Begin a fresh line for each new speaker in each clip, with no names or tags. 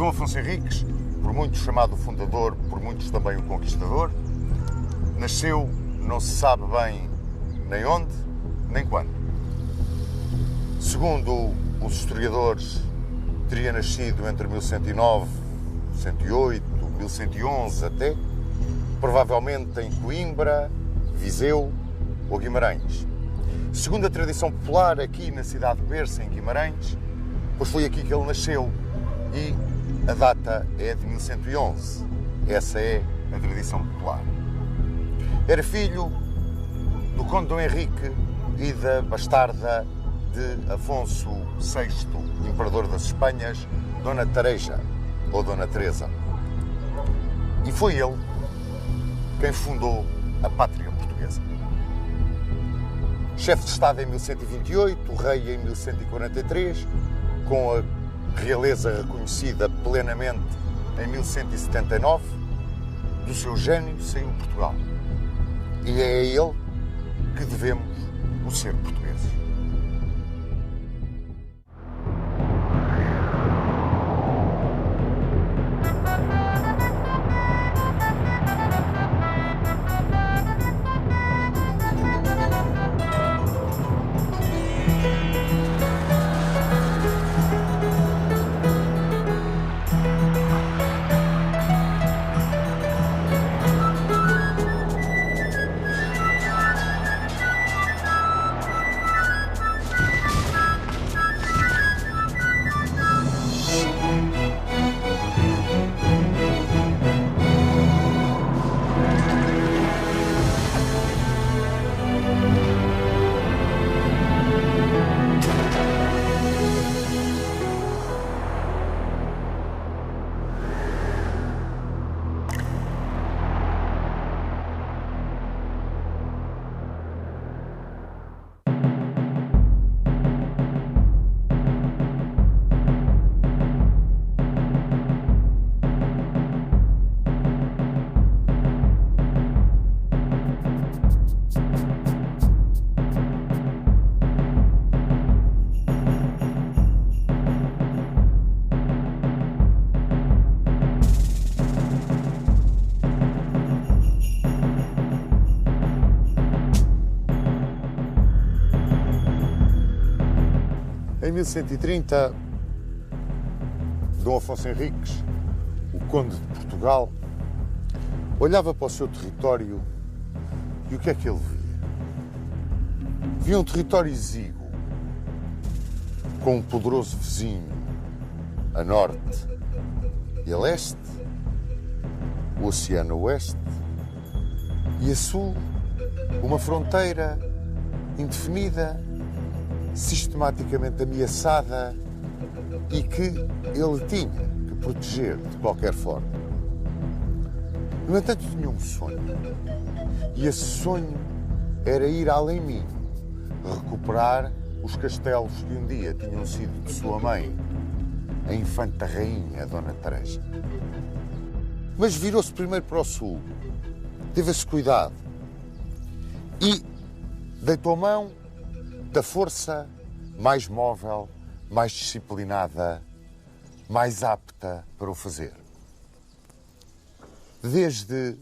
Dom Afonso Henriques, por muitos chamado o fundador, por muitos também o conquistador, nasceu, não se sabe bem nem onde, nem quando. Segundo os historiadores, teria nascido entre 1109, 1108, 1111 até, provavelmente em Coimbra, Viseu ou Guimarães. Segundo a tradição popular, aqui na cidade de Berça, em Guimarães, pois foi aqui que ele nasceu e a data é de 1111. Essa é a tradição popular. Era filho do conde Dom Henrique e da bastarda de Afonso VI, imperador das Espanhas, Dona Tareja, ou Dona Teresa. E foi ele quem fundou a pátria portuguesa. Chefe de Estado em 1128, rei em 1143, com a realeza reconhecida plenamente em 1179, do seu gênio saiu Portugal. E é a ele que devemos o ser portugueses. Em 1130, Dom Afonso Henriques, o conde de Portugal, olhava para o seu território e o que é que ele via? Via um território exíguo, com um poderoso vizinho a norte e a leste, o Oceano a oeste, e a sul, uma fronteira indefinida, sistematicamente ameaçada e que ele tinha que proteger de qualquer forma. No entanto, tinha um sonho. E esse sonho era ir além mim, recuperar os castelos que um dia tinham sido de sua mãe, a infanta rainha Dona Tareja. Mas virou-se primeiro para o sul, teve esse cuidado e deitou mão da força mais móvel, mais disciplinada, mais apta para o fazer. Desde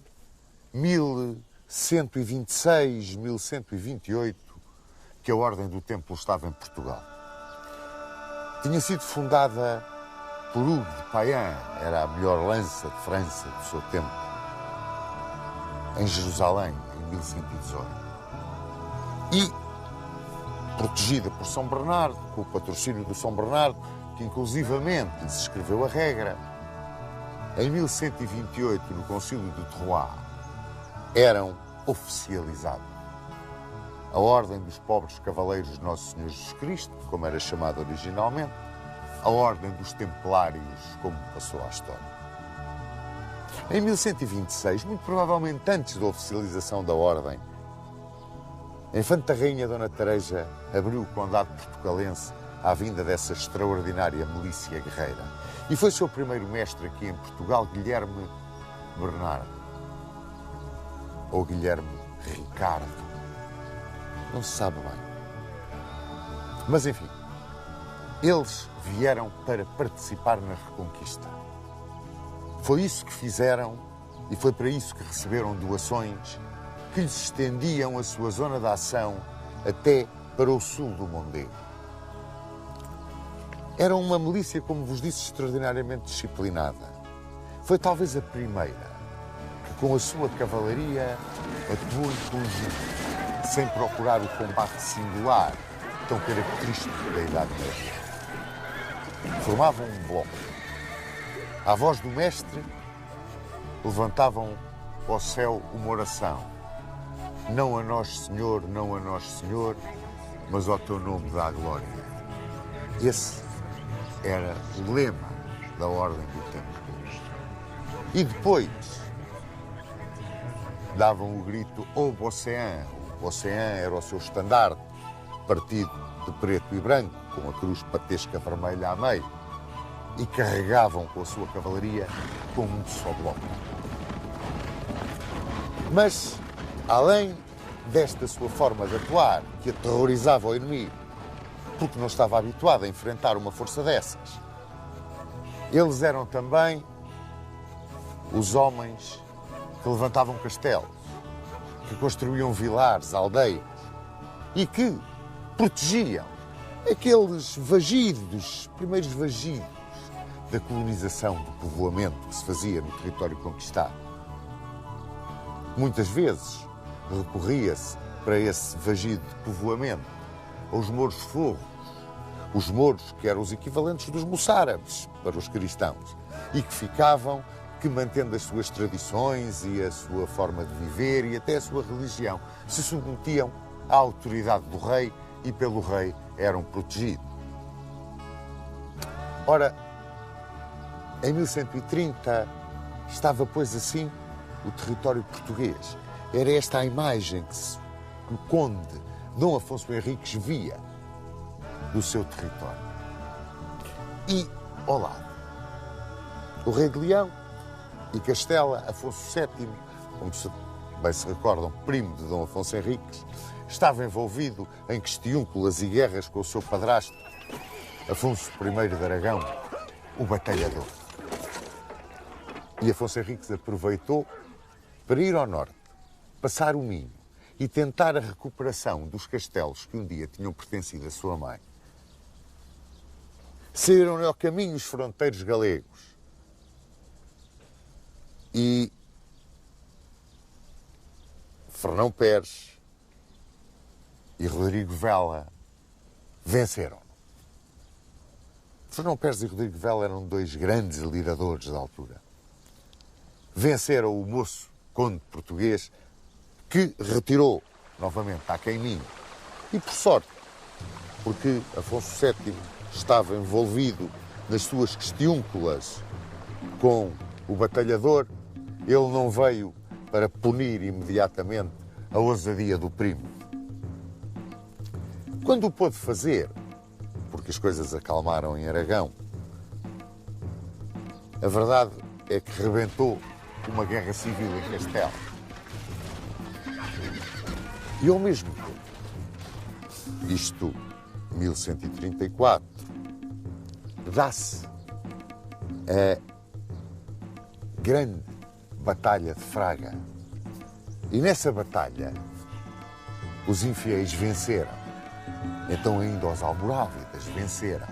1126, 1128, que a Ordem do Templo estava em Portugal. Tinha sido fundada por Hugues de Payens, era a melhor lança de França do seu tempo, em Jerusalém, em 1118. E protegida por São Bernardo, com o patrocínio do São Bernardo, que inclusivamente lhes escreveu a regra. Em 1128, no Concílio de Troyes, eram oficializados a Ordem dos Pobres Cavaleiros de Nosso Senhor Jesus Cristo, como era chamada originalmente, a Ordem dos Templários, como passou à história. Em 1126, muito provavelmente antes da oficialização da Ordem, a infanta rainha Dona Tareja abriu o condado portucalense à vinda dessa extraordinária milícia guerreira. E foi seu primeiro mestre aqui em Portugal, Guilherme Bernardo, ou Guilherme Ricardo. Não se sabe bem. Mas enfim, eles vieram para participar na Reconquista. Foi isso que fizeram e foi para isso que receberam doações que lhes estendiam a sua zona de ação até para o sul do Mondego. Era uma milícia, como vos disse, extraordinariamente disciplinada. Foi talvez a primeira que, com a sua cavalaria, atuou em conjunto, sem procurar o combate singular, tão característico da Idade Média. Formavam um bloco. À voz do mestre, levantavam ao céu uma oração. Não a nós, Senhor, não a nós, Senhor, mas ao teu nome dá a glória. Esse era o lema da Ordem do Templo. E depois davam o grito "Ô Bocéan". O Bocéan era o seu estandarte, partido de preto e branco, com a cruz patesca vermelha a meio, e carregavam com a sua cavalaria como um só bloco. Mas, além desta sua forma de atuar, que aterrorizava o inimigo, porque não estava habituado a enfrentar uma força dessas, eles eram também os homens que levantavam castelos, que construíam vilares, aldeias e que protegiam aqueles vagidos, primeiros vagidos da colonização, do povoamento que se fazia no território conquistado. Muitas vezes recorria-se para esse vagido de povoamento aos mouros forros, os mouros que eram os equivalentes dos moçárabes para os cristãos e que ficavam, que mantendo as suas tradições e a sua forma de viver e até a sua religião, se submetiam à autoridade do rei e pelo rei eram protegidos. Ora, em 1130 estava, pois, assim o território português. Era esta a imagem que o conde Dom Afonso Henriques via do seu território. E, ao lado, o rei de Leão e Castela, Afonso VII, como bem se recordam, primo de Dom Afonso Henriques, estava envolvido em questiúnculas e guerras com o seu padrasto, Afonso I de Aragão, o batalhador. E Afonso Henriques aproveitou para ir ao norte, passar o Minho e tentar a recuperação dos castelos que um dia tinham pertencido à sua mãe. Saíram-lhe ao caminho os fronteiros galegos e Fernão Pérez e Rodrigo Vela venceram. Fernão Pérez e Rodrigo Vela eram dois grandes lideradores da altura. Venceram o moço conde português que retirou novamente à Queiminho. E por sorte, porque Afonso VII estava envolvido nas suas questiúnculas com o batalhador, ele não veio para punir imediatamente a ousadia do primo. Quando o pôde fazer, porque as coisas acalmaram em Aragão, a verdade é que rebentou uma guerra civil em Castela. E ao mesmo tempo, isto 1134, dá-se a grande Batalha de Fraga. E nessa batalha, os infiéis venceram. Então ainda os almorávidas venceram.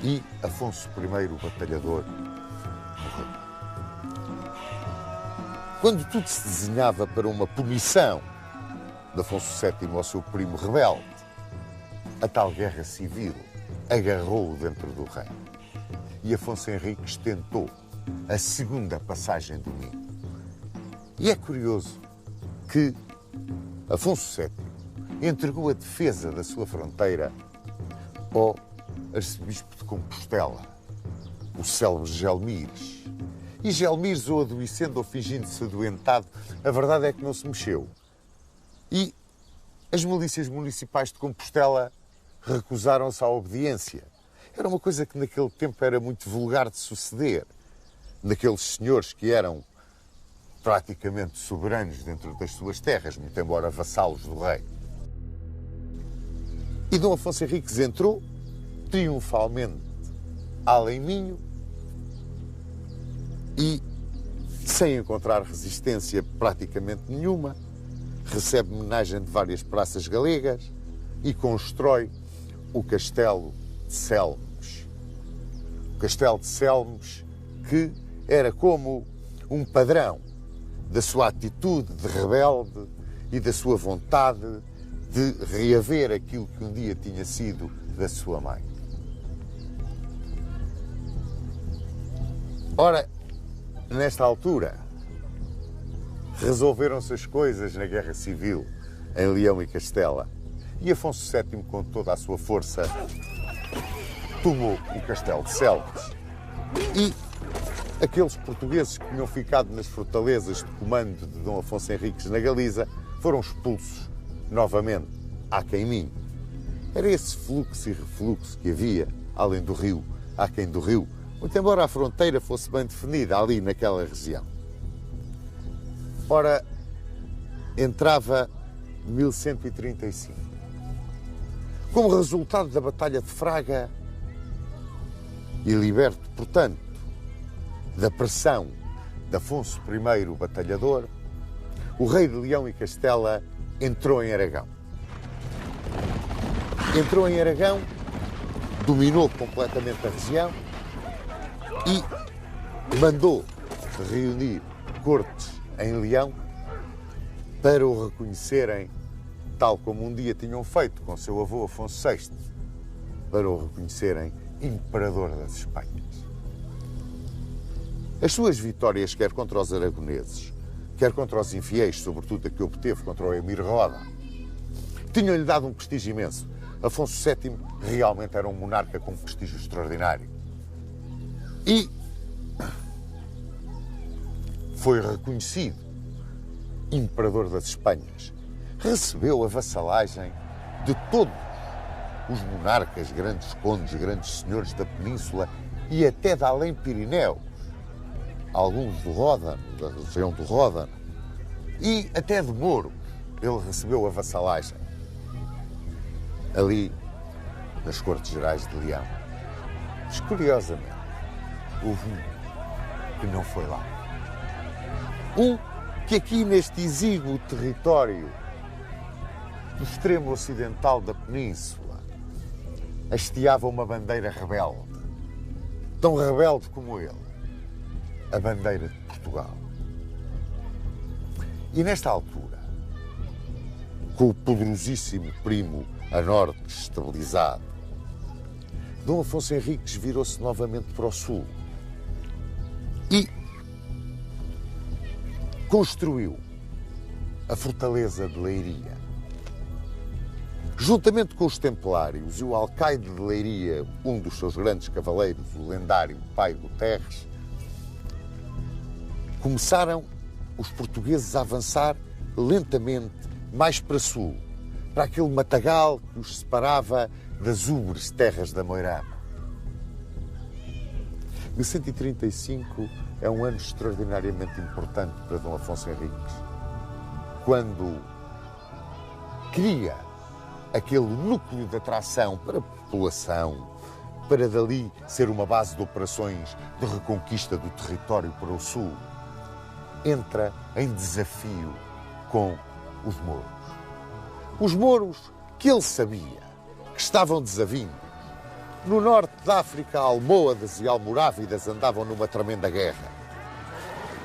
E Afonso I, o batalhador, morreu. Quando tudo se desenhava para uma punição de Afonso VII ao seu primo rebelde, a tal guerra civil agarrou-o dentro do reino. E Afonso Henriques tentou a segunda passagem do Minho. E é curioso que Afonso VII entregou a defesa da sua fronteira ao arcebispo de Compostela, o célebre Gelmires. E Gelmires, ou adoecendo ou fingindo-se adoentado, a verdade é que não se mexeu. E as milícias municipais de Compostela recusaram-se à obediência. Era uma coisa que naquele tempo era muito vulgar de suceder. Naqueles senhores que eram praticamente soberanos dentro das suas terras, muito embora vassalos do rei. E Dom Afonso Henriques entrou triunfalmente além Minho e, sem encontrar resistência praticamente nenhuma, recebe homenagem de várias praças galegas e constrói o Castelo de Selmes. O Castelo de Selmes, que era como um padrão da sua atitude de rebelde e da sua vontade de reaver aquilo que um dia tinha sido da sua mãe. Ora, nesta altura, resolveram-se as coisas na Guerra Civil em Leão e Castela e Afonso VII, com toda a sua força, tomou o Castelo de Selmes. E aqueles portugueses que tinham ficado nas fortalezas de comando de Dom Afonso Henriques na Galiza foram expulsos novamente aquém Minho. Era esse fluxo e refluxo que havia, além do rio, aquém do rio, muito embora a fronteira fosse bem definida ali naquela região. Ora, entrava 1135. Como resultado da Batalha de Fraga e liberto, portanto, da pressão de Afonso I Batalhador, o rei de Leão e Castela entrou em Aragão. Entrou em Aragão, dominou completamente a região e mandou reunir cortes em Leão para o reconhecerem, tal como um dia tinham feito com seu avô Afonso VI, para o reconhecerem imperador das Espanhas. As suas vitórias, quer contra os aragoneses, quer contra os infiéis, sobretudo a que obteve contra o Emir Roda, tinham-lhe dado um prestígio imenso. Afonso VII realmente era um monarca com um prestígio extraordinário. E foi reconhecido imperador das Espanhas. Recebeu a vassalagem de todos os monarcas, grandes condes, grandes senhores da península e até da além Pirineus, alguns do Ródano, da região do Ródano, e até de Moro. Ele recebeu a vassalagem ali nas Cortes Gerais de Leão. Mas, curiosamente, houve um que não foi lá. Um que aqui neste exíguo território do extremo ocidental da península hasteava uma bandeira rebelde, tão rebelde como ele, a bandeira de Portugal. E nesta altura, com o poderosíssimo primo a norte estabilizado, Dom Afonso Henriques virou-se novamente para o sul e construiu a fortaleza de Leiria. Juntamente com os Templários e o alcaide de Leiria, um dos seus grandes cavaleiros, o lendário Pai Guterres, começaram os portugueses a avançar lentamente mais para sul, para aquele matagal que os separava das ubres terras da Moirama. 1135 é um ano extraordinariamente importante para Dom Afonso Henriques, quando cria aquele núcleo de atração para a população, para dali ser uma base de operações de reconquista do território para o sul, entra em desafio com os mouros. Os mouros que ele sabia que estavam desavindos. No norte da África, almohadas e almorávidas andavam numa tremenda guerra.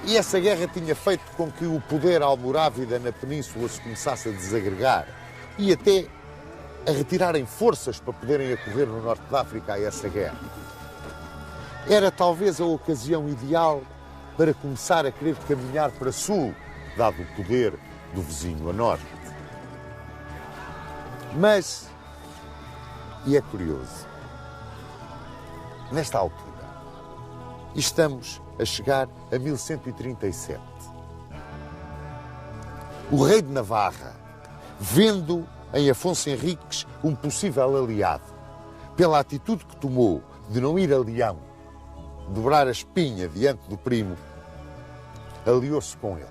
E essa guerra tinha feito com que o poder almorávida na península se começasse a desagregar e até a retirarem forças para poderem acorrer no norte da África a essa guerra. Era talvez a ocasião ideal para começar a querer caminhar para sul, dado o poder do vizinho a norte. Mas, e é curioso, nesta altura, estamos a chegar a 1137. O rei de Navarra, vendo em Afonso Henriques um possível aliado, pela atitude que tomou de não ir a Leão, dobrar a espinha diante do primo, aliou-se com ele,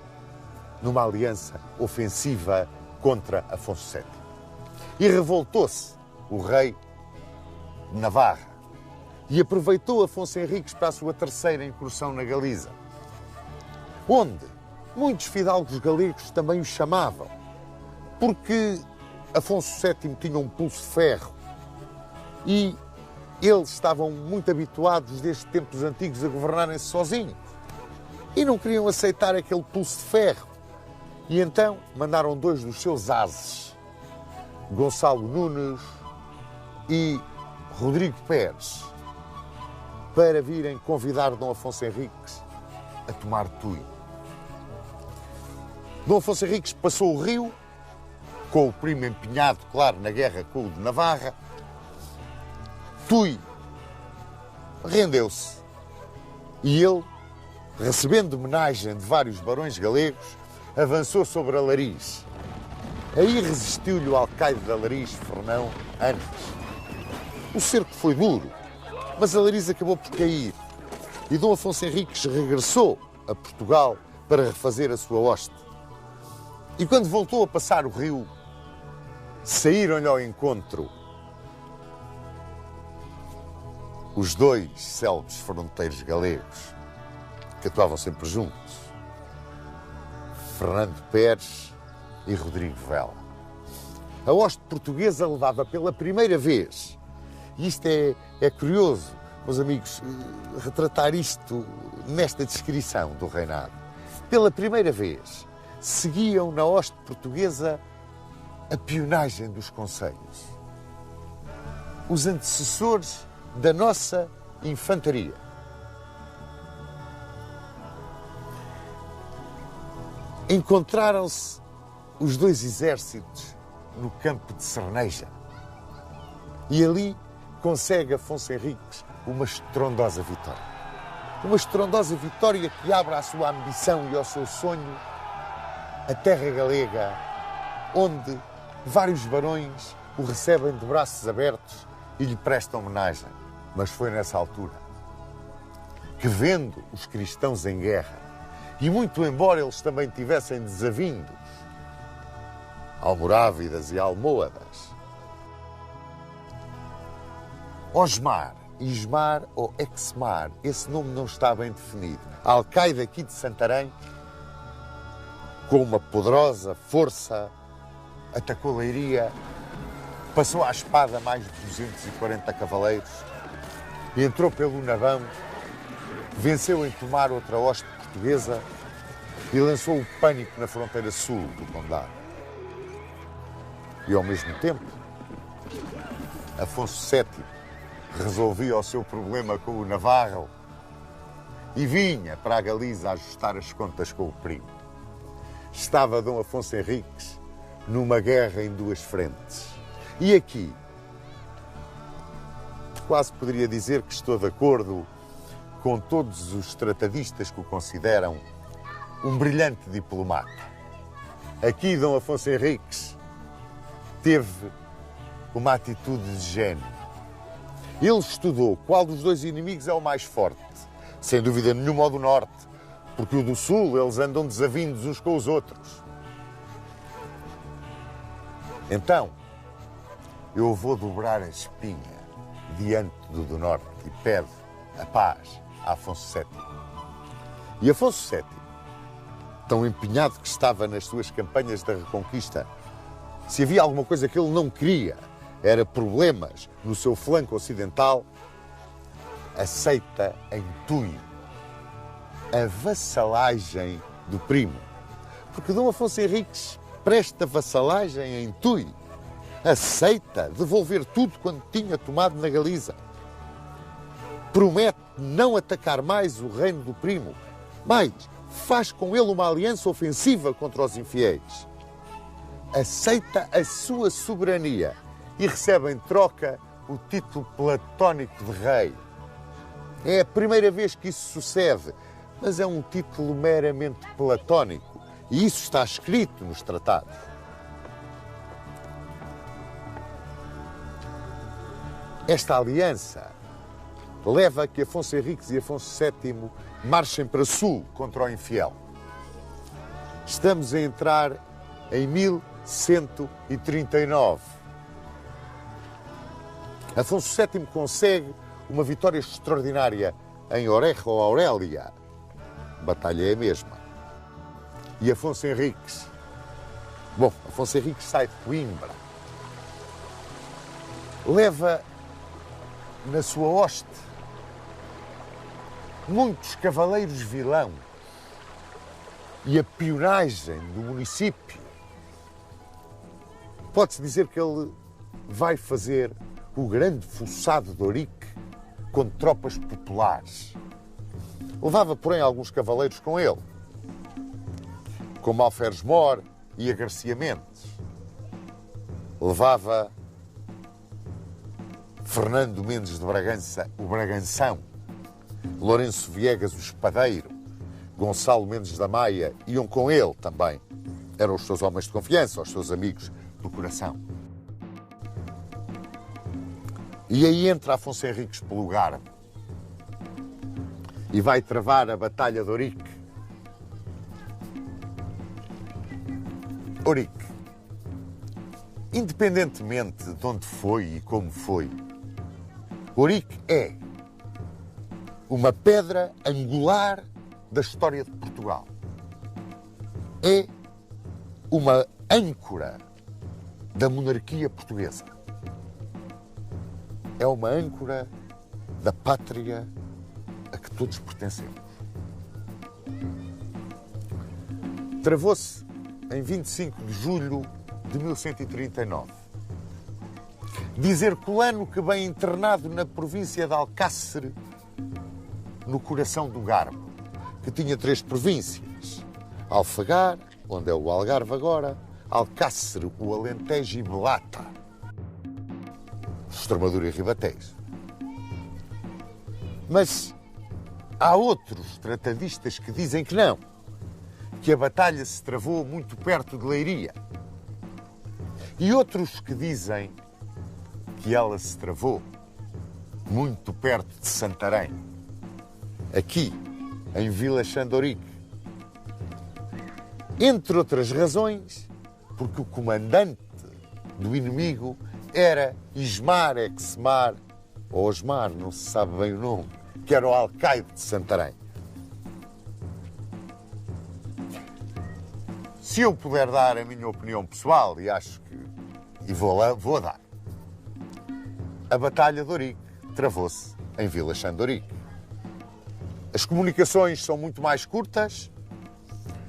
numa aliança ofensiva contra Afonso VII. E revoltou-se o rei de Navarra e aproveitou Afonso Henriques para a sua terceira incursão na Galiza. onde muitos fidalgos galegos também o chamavam, porque Afonso VII tinha um pulso de ferro e eles estavam muito habituados desde tempos antigos a governarem-se sozinhos e não queriam aceitar aquele pulso de ferro. E então mandaram dois dos seus ases, Gonçalo Nunes e Rodrigo Pérez, para virem convidar Dom Afonso Henriques a tomar Tui. Dom Afonso Henriques passou o rio, com o primo empenhado, claro, na guerra com o de Navarra. Tui rendeu-se e ele, recebendo homenagem de vários barões galegos, avançou sobre a Lariz. Aí resistiu-lhe o alcaide da Lariz, Fernão Anes. O cerco foi duro, mas a Lariz acabou por cair e Dom Afonso Henriques regressou a Portugal para refazer a sua hoste. E quando voltou a passar o rio, saíram-lhe ao encontro os dois célebres fronteiros galegos que atuavam sempre juntos, Fernando Pérez e Rodrigo Vela. A hoste portuguesa levava pela primeira vez, e isto é curioso, meus amigos, retratar isto nesta descrição do reinado. Pela primeira vez, seguiam na hoste portuguesa a pionagem dos concelhos, os antecessores da nossa infantaria. Encontraram-se os dois exércitos no campo de Cerneja e ali consegue Afonso Henriques uma estrondosa vitória. Uma estrondosa vitória que abre à sua ambição e ao seu sonho a terra galega, onde vários barões o recebem de braços abertos e lhe prestam homenagem. Mas foi nessa altura que, vendo os cristãos em guerra, e muito embora eles também tivessem desavindos, almorávidas e almohadas, Osmar, Ismar ou Exmar, esse nome não está bem definido. A alcaide aqui de Santarém, com uma poderosa força, atacou Leiria, passou à espada mais de 240 cavaleiros e entrou pelo Navão, venceu em tomar outra hoste portuguesa e lançou o pânico na fronteira sul do condado. E ao mesmo tempo, Afonso VII resolvia o seu problema com o Navarro e vinha para a Galiza ajustar as contas com o primo. Estava Dom Afonso Henriques numa guerra em duas frentes. E aqui, quase poderia dizer que estou de acordo com todos os tratadistas que o consideram um brilhante diplomata. Aqui Dom Afonso Henriques teve uma atitude de gênio. Ele estudou qual dos dois inimigos é o mais forte. Sem dúvida nenhuma o do norte, porque o do sul eles andam desavindos uns com os outros. Então, eu vou dobrar a espinha diante do norte e pede a paz a Afonso VII. E Afonso VII, tão empenhado que estava nas suas campanhas da Reconquista, se havia alguma coisa que ele não queria, era problemas no seu flanco ocidental, aceita em Tui a vassalagem do primo. Porque Dom Afonso Henriques presta vassalagem em Tui, aceita devolver tudo quando tinha tomado na Galiza. Promete não atacar mais o reino do primo, mas faz com ele uma aliança ofensiva contra os infiéis. Aceita a sua soberania e recebe em troca o título platónico de rei. É a primeira vez que isso sucede, mas é um título meramente platónico e isso está escrito nos tratados. Esta aliança leva a que Afonso Henriques e Afonso VII marchem para sul contra o infiel. Estamos a entrar em 1139. Afonso VII consegue uma vitória extraordinária em Orejo ou Aurélia. A batalha é a mesma. E Afonso Henriques. Bom, Afonso Henriques sai de Coimbra. Leva na sua hoste muitos cavaleiros vilão e a pionagem do município. Pode-se dizer que ele vai fazer o grande fossado de Ourique com tropas populares. Levava, porém, alguns cavaleiros com ele, como Alferes Mor e a Garcia Mendes. Levava Fernando Mendes de Bragança, o Braganção, Lourenço Viegas, o Espadeiro, Gonçalo Mendes da Maia, iam com ele também. Eram os seus homens de confiança, os seus amigos do coração. E aí entra Afonso Henriques pelo Garbo e vai travar a Batalha de Ourique. Ourique, independentemente de onde foi e como foi, Ourique é uma pedra angular da história de Portugal. É uma âncora da monarquia portuguesa. É uma âncora da pátria a que todos pertencemos. Travou-se em 25 de julho de 1139. Diz Herculano que bem internado na província de Alcácer, no coração do Garbo, que tinha 3 províncias: Alfagar, onde é o Algarve agora, Alcácer, o Alentejo e Belata, Extremadura e Ribatejo. Mas há outros tratadistas que dizem que não, que a batalha se travou muito perto de Leiria. E outros que dizem que ela se travou muito perto de Santarém, aqui, em Vila Xandorique. Entre outras razões, porque o comandante do inimigo era Ismar Exmar, ou Osmar, não se sabe bem o nome, que era o alcaide de Santarém. Se eu puder dar a minha opinião pessoal, e acho que vou dar, a Batalha de Ourique travou-se em Vila Xandorique. As comunicações são muito mais curtas,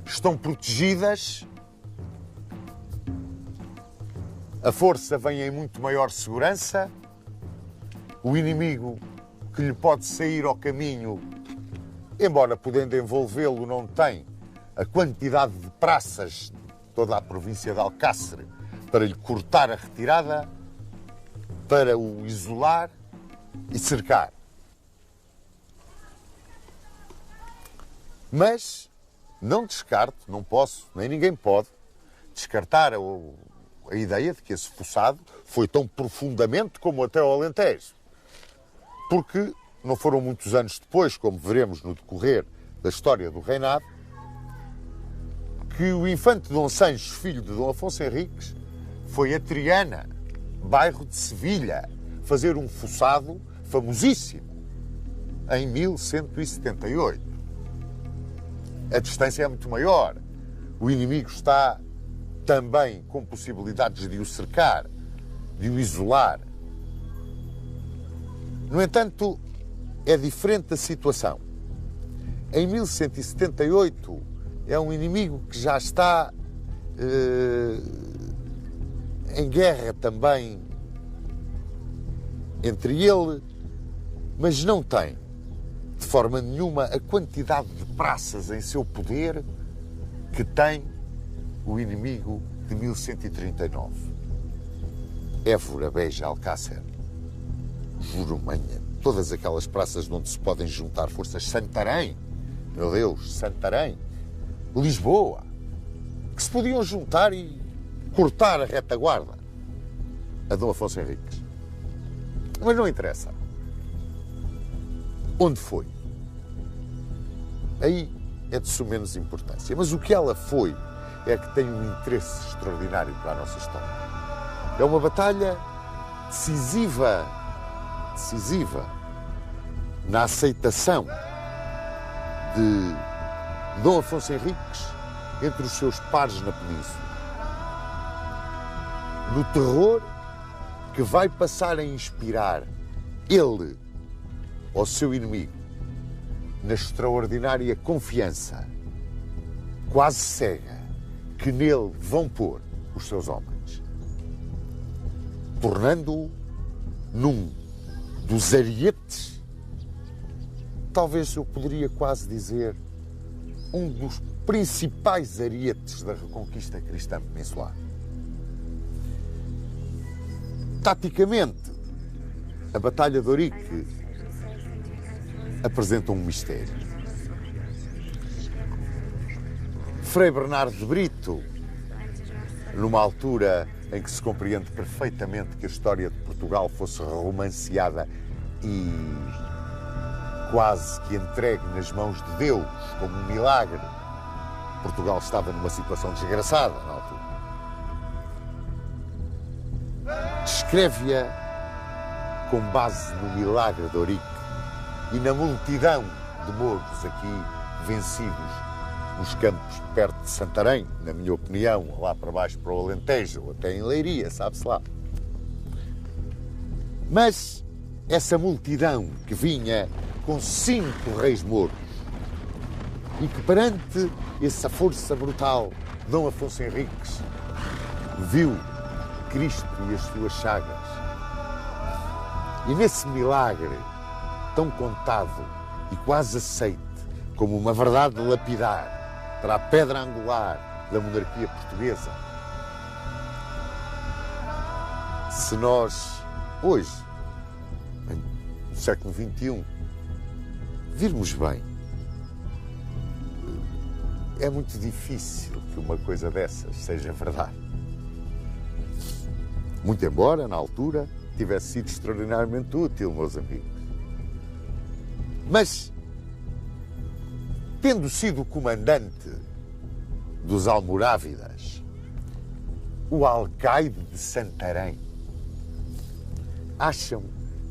estão protegidas, a força vem em muito maior segurança, o inimigo que lhe pode sair ao caminho, embora podendo envolvê-lo, não tem a quantidade de praças de toda a província de Alcácer para lhe cortar a retirada, para o isolar e cercar. Mas não descarto, não posso, nem ninguém pode, descartar a ideia de que esse fossado foi tão profundamente como até o Alentejo. Porque não foram muitos anos depois, como veremos no decorrer da história do reinado, que o infante Dom Sancho, filho de Dom Afonso Henriques, foi a Triana, bairro de Sevilha, fazer um fossado famosíssimo em 1178. A distância é muito maior. O inimigo está também com possibilidades de o cercar, de o isolar. No entanto, é diferente a situação. Em 1178, é um inimigo que já está em guerra também entre ele, mas não tem, de forma nenhuma, a quantidade de praças em seu poder que tem o inimigo de 1139. Évora, Beja, Alcácer, Jurumanha, todas aquelas praças onde se podem juntar forças. Santarém, meu Deus, Santarém, Lisboa, que se podiam juntar e cortar a retaguarda a Dom Afonso Henriques. Mas não interessa. Onde foi? Aí é de suma menos importância. Mas o que ela foi é que tem um interesse extraordinário para a nossa história. É uma batalha decisiva na aceitação de Dom Afonso Henriques entre os seus pares na península. No terror que vai passar a inspirar ele ao seu inimigo, na extraordinária confiança, quase cega, que nele vão pôr os seus homens, tornando-o num dos arietes, talvez eu poderia quase dizer, um dos principais arietes da reconquista cristã peninsular. Taticamente, a Batalha de Ourique apresenta um mistério. Frei Bernardo de Brito, numa altura em que se compreende perfeitamente que a história de Portugal fosse romanceada e quase que entregue nas mãos de Deus como um milagre, Portugal estava numa situação desgraçada na altura. Descreve-a com base no milagre de Ourique e na multidão de mouros aqui vencidos nos campos perto de Santarém, na minha opinião, lá para baixo para o Alentejo, ou até em Leiria, sabe-se lá. Mas essa multidão que vinha com 5 reis mouros e que perante essa força brutal, Dom Afonso Henriques viu Cristo e as suas chagas. E nesse milagre tão contado e quase aceite como uma verdade lapidar para a pedra angular da monarquia portuguesa, se nós, hoje, no século XXI, virmos bem, é muito difícil que uma coisa dessas seja verdade. Muito embora, na altura, tivesse sido extraordinariamente útil, meus amigos. Mas, tendo sido comandante dos almorávidas, o alcaide de Santarém, acham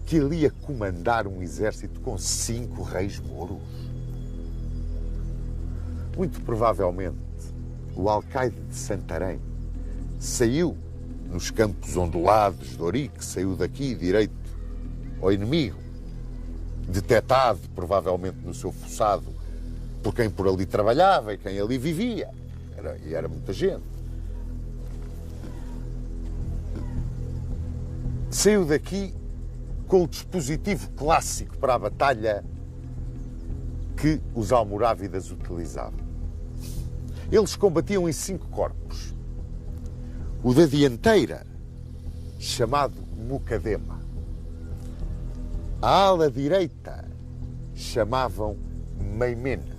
que ele ia comandar um exército com 5 reis mouros? Muito provavelmente, o alcaide de Santarém saiu nos campos ondulados de Ourique, saiu daqui direito ao inimigo, detetado provavelmente no seu fossado por quem por ali trabalhava e quem ali vivia. Era muita gente. Saiu daqui com o dispositivo clássico para a batalha que os almorávidas utilizavam. Eles combatiam em 5 corpos. O da dianteira, chamado Mucadema. A ala direita chamavam Meimena.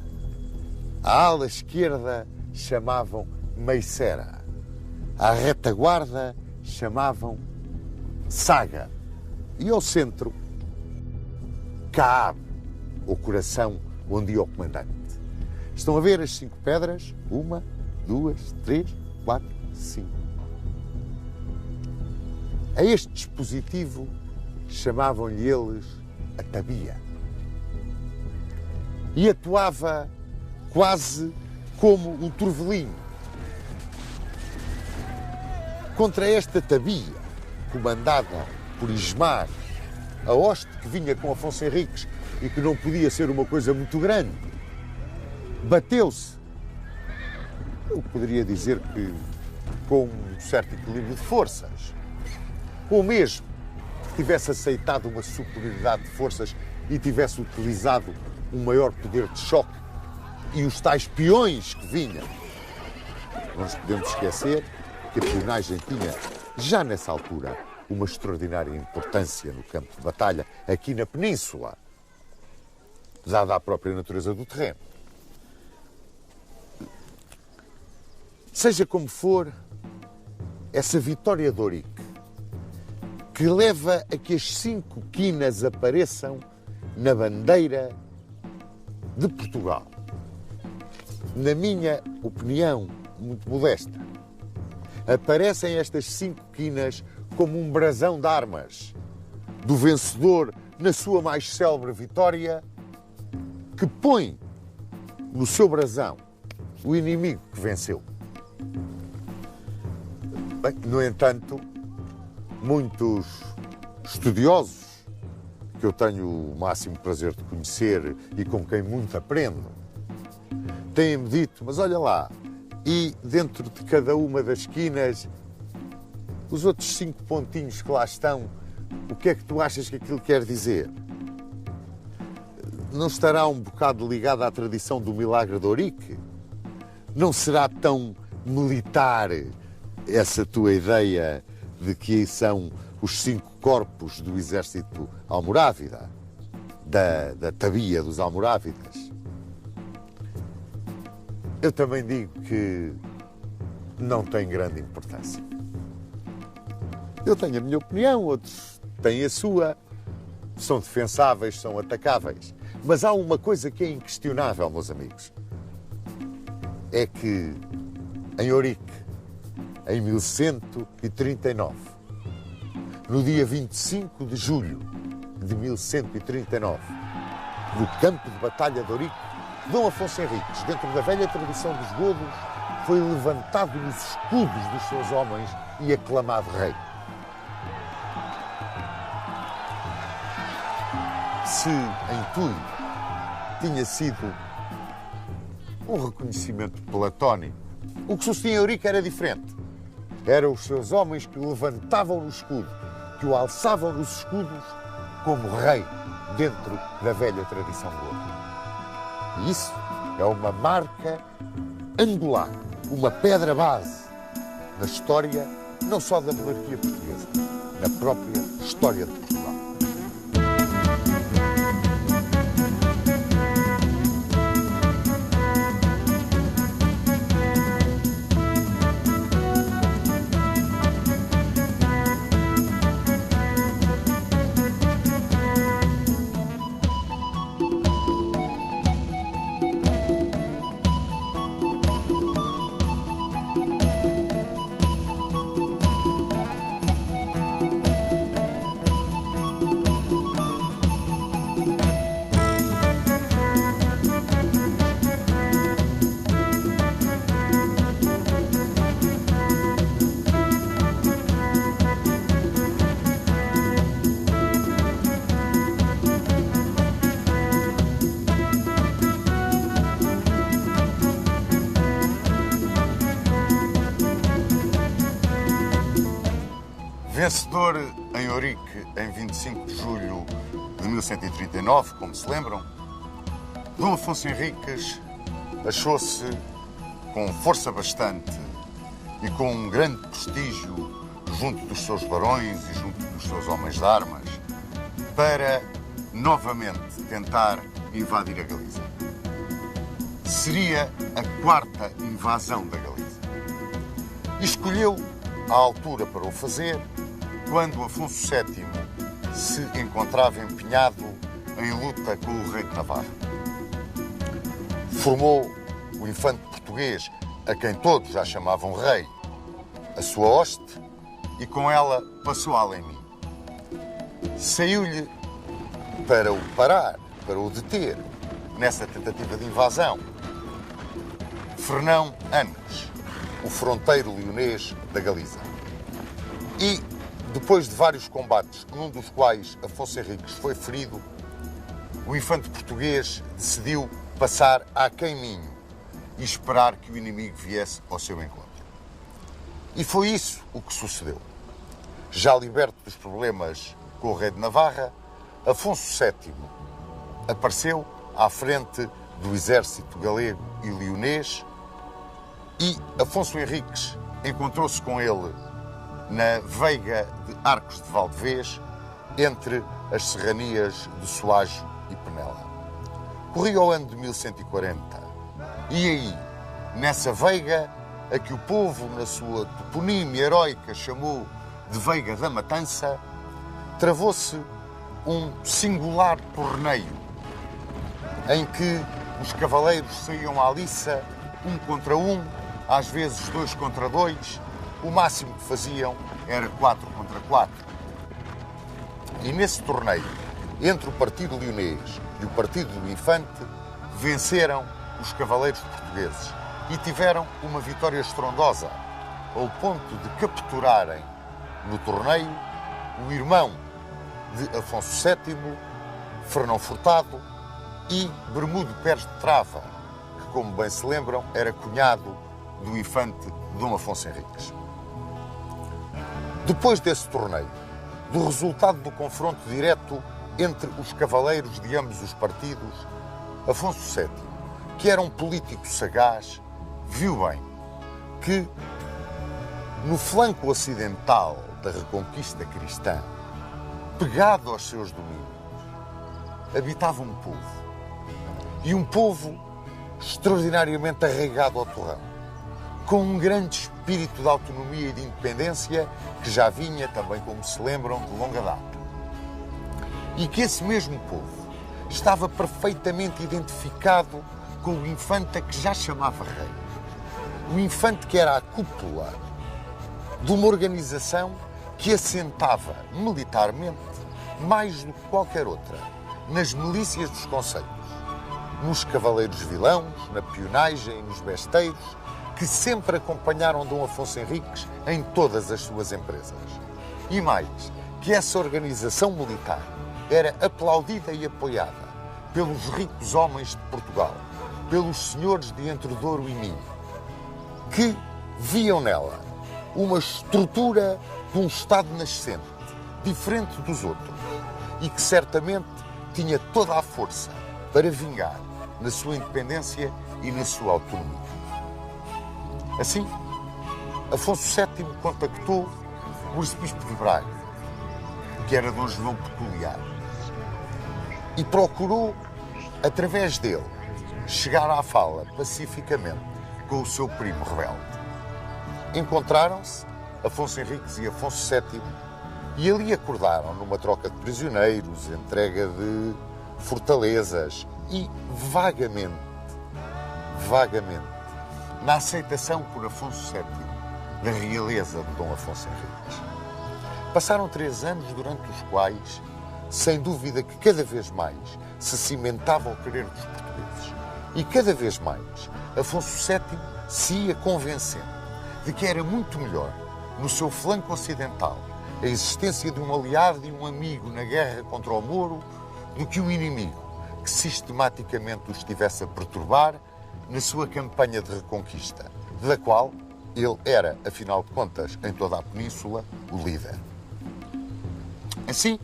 A ala esquerda chamavam Meicera. A retaguarda chamavam Saga. E ao centro, Caab, o coração onde ia o comandante. Estão a ver as 5 pedras? 1, 2, 3, 4, 5. A este dispositivo chamavam-lhe eles a tabia. E atuava quase como um turvelinho. Contra esta tabia, comandada por Ismar, a hoste que vinha com Afonso Henriques e que não podia ser uma coisa muito grande, bateu-se, eu poderia dizer que com um certo equilíbrio de forças, ou mesmo que tivesse aceitado uma superioridade de forças e tivesse utilizado um maior poder de choque e os tais peões que vinham. Não nos podemos esquecer que a peonagem tinha, já nessa altura, uma extraordinária importância no campo de batalha, aqui na península, dada a própria natureza do terreno. Seja como for, essa vitória de Ourique, que leva a que as 5 quinas apareçam na bandeira de Portugal, na minha opinião muito modesta, aparecem estas 5 quinas como um brasão de armas do vencedor na sua mais célebre vitória, que põe no seu brasão o inimigo que venceu. Bem, no entanto, muitos estudiosos, que eu tenho o máximo prazer de conhecer e com quem muito aprendo, têm-me dito, mas olha lá, e dentro de cada uma das esquinas, os outros 5 pontinhos que lá estão, o que é que tu achas que aquilo quer dizer? Não estará um bocado ligado à tradição do milagre de Ourique? Não será tão militar essa tua ideia de que são os 5 corpos do exército almorávida, da tabia dos almorávidas? Eu também digo que não tem grande importância. Eu tenho a minha opinião, outros têm a sua, são defensáveis, são atacáveis. Mas há uma coisa que é inquestionável, meus amigos, é que em Ourique, em 1139, no dia 25 de julho de 1139, no campo de batalha de Ourique, Dom Afonso Henriques, dentro da velha tradição dos godos, foi levantado nos escudos dos seus homens e aclamado rei. Se em Tui tinha sido um reconhecimento platónico, o que sucedia em Eurico era diferente. Eram os seus homens que o levantavam no escudo, que o alçavam nos escudos como rei dentro da velha tradição goda. E isso é uma marca angular, uma pedra base na história, não só da monarquia portuguesa, na própria história de Portugal. Vencedor em Ourique em 25 de julho de 1139, como se lembram, Dom Afonso Henriques achou-se com força bastante e com um grande prestígio junto dos seus barões e junto dos seus homens de armas para novamente tentar invadir a Galiza. Seria a 4ª invasão da Galiza. E escolheu a altura para o fazer quando Afonso VII se encontrava empenhado em luta com o rei de Navarra. Formou o infante português, a quem todos já chamavam rei, a sua hoste, e com ela passou a além-mim. Saiu-lhe para o parar, para o deter, nessa tentativa de invasão, Fernão Anes, o fronteiro leonês da Galiza. E, depois de vários combates, num dos quais Afonso Henriques foi ferido, o infante português decidiu passar a caminho e esperar que o inimigo viesse ao seu encontro. E foi isso o que sucedeu. Já liberto dos problemas com o rei de Navarra, Afonso VII apareceu à frente do exército galego e leonês e Afonso Henriques encontrou-se com ele na veiga de Arcos de Valdevez, entre as serranias de Soajo e Penela. Corria o ano de 1140. E aí, nessa veiga, a que o povo, na sua toponímia heroica, chamou de Veiga da Matança, travou-se um singular torneio, em que os cavaleiros saíam à liça, 1 contra 1, às vezes 2 contra 2, o máximo que faziam era 4 contra 4. E nesse torneio, entre o partido leonês e o partido do infante, venceram os cavaleiros portugueses, e tiveram uma vitória estrondosa, ao ponto de capturarem no torneio o irmão de Afonso VII, Fernão Furtado, e Bermudo Pérez de Trava, que, como bem se lembram, era cunhado do infante Dom Afonso Henriques. Depois desse torneio, do resultado do confronto direto entre os cavaleiros de ambos os partidos, Afonso VII, que era um político sagaz, viu bem que no flanco ocidental da reconquista cristã, pegado aos seus domínios, habitava um povo. E um povo extraordinariamente arraigado ao torrão, com um grande espírito de autonomia e de independência que já vinha, também como se lembram, de longa data. E que esse mesmo povo estava perfeitamente identificado com o infante a que já chamava rei. O infante que era a cúpula de uma organização que assentava militarmente, mais do que qualquer outra, nas milícias dos concelhos, nos cavaleiros vilãos, na pionagem e nos besteiros, que sempre acompanharam Dom Afonso Henriques em todas as suas empresas. E mais, que essa organização militar era aplaudida e apoiada pelos ricos homens de Portugal, pelos senhores de Entre Douro e Minho, que viam nela uma estrutura de um Estado nascente, diferente dos outros, e que certamente tinha toda a força para vingar na sua independência e na sua autonomia. Assim, Afonso VII contactou o arcebispo de Braga, que era Dom João Peculiar, e procurou, através dele, chegar à fala pacificamente com o seu primo rebelde. Encontraram-se Afonso Henriques e Afonso VII e ali acordaram numa troca de prisioneiros, entrega de fortalezas e vagamente, na aceitação por Afonso VII da realeza de Dom Afonso Henriques. Passaram 3 anos durante os quais, sem dúvida que cada vez mais se cimentava o querer dos portugueses. E cada vez mais Afonso VII se ia convencendo de que era muito melhor, no seu flanco ocidental, a existência de um aliado e um amigo na guerra contra o Moro do que um inimigo que sistematicamente o estivesse a perturbar na sua campanha de reconquista, da qual ele era, afinal de contas, em toda a península, o líder. Assim,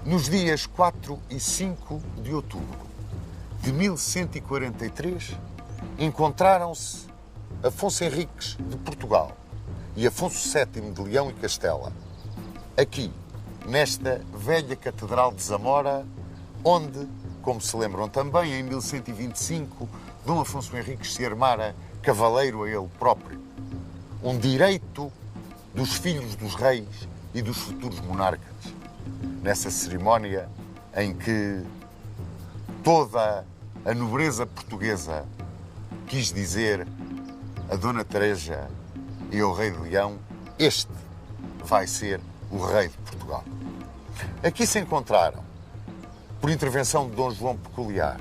nos dias 4 e 5 de outubro de 1143, encontraram-se Afonso Henriques de Portugal e Afonso VII de Leão e Castela, aqui, nesta velha Catedral de Zamora, onde, como se lembram também, em 1125, Dom Afonso Henriques se armara cavaleiro a ele próprio. Um direito dos filhos dos reis e dos futuros monarcas. Nessa cerimónia em que toda a nobreza portuguesa quis dizer a Dona Teresa e ao Rei de Leão: este vai ser o Rei de Portugal. Aqui se encontraram, por intervenção de Dom João Peculiar,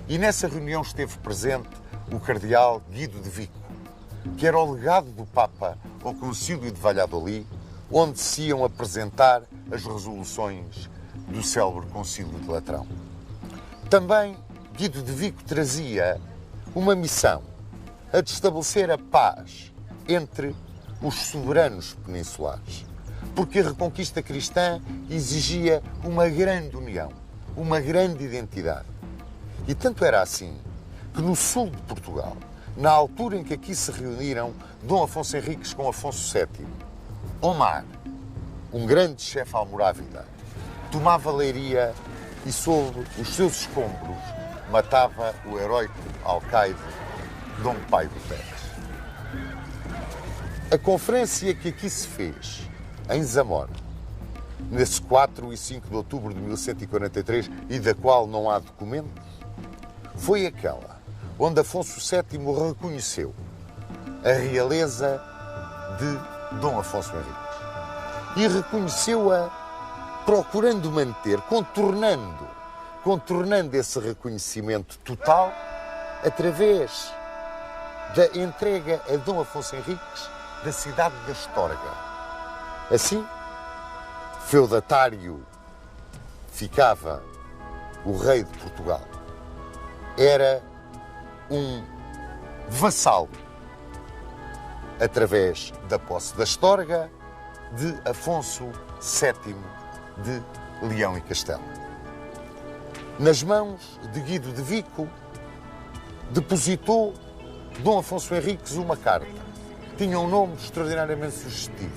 e nessa reunião esteve presente o cardeal Guido de Vico, que era o legado do Papa ao Concílio de Valladolid, onde se iam apresentar as resoluções do célebre Concílio de Latrão. Também Guido de Vico trazia uma missão, a de estabelecer a paz entre os soberanos peninsulares, porque a reconquista cristã exigia uma grande união, uma grande identidade. E tanto era assim que no sul de Portugal, na altura em que aqui se reuniram Dom Afonso Henriques com Afonso VII, Omar, um grande chefe almorávida, tomava leiria e sob os seus escombros matava o heróico alcaide Dom Paivo Pérez. A conferência que aqui se fez, em Zamora, nesse 4 e 5 de outubro de 1143, e da qual não há documentos, foi aquela onde Afonso VII reconheceu a realeza de Dom Afonso Henriques. E reconheceu-a procurando manter, contornando esse reconhecimento total através da entrega a Dom Afonso Henriques da cidade da Astorga. Assim, feudatário ficava o rei de Portugal. Era um vassalo, através da posse da Astorga, de Afonso VII de Leão e Castelo. Nas mãos de Guido de Vico, depositou Dom Afonso Henriques uma carta. Tinha um nome extraordinariamente sugestivo: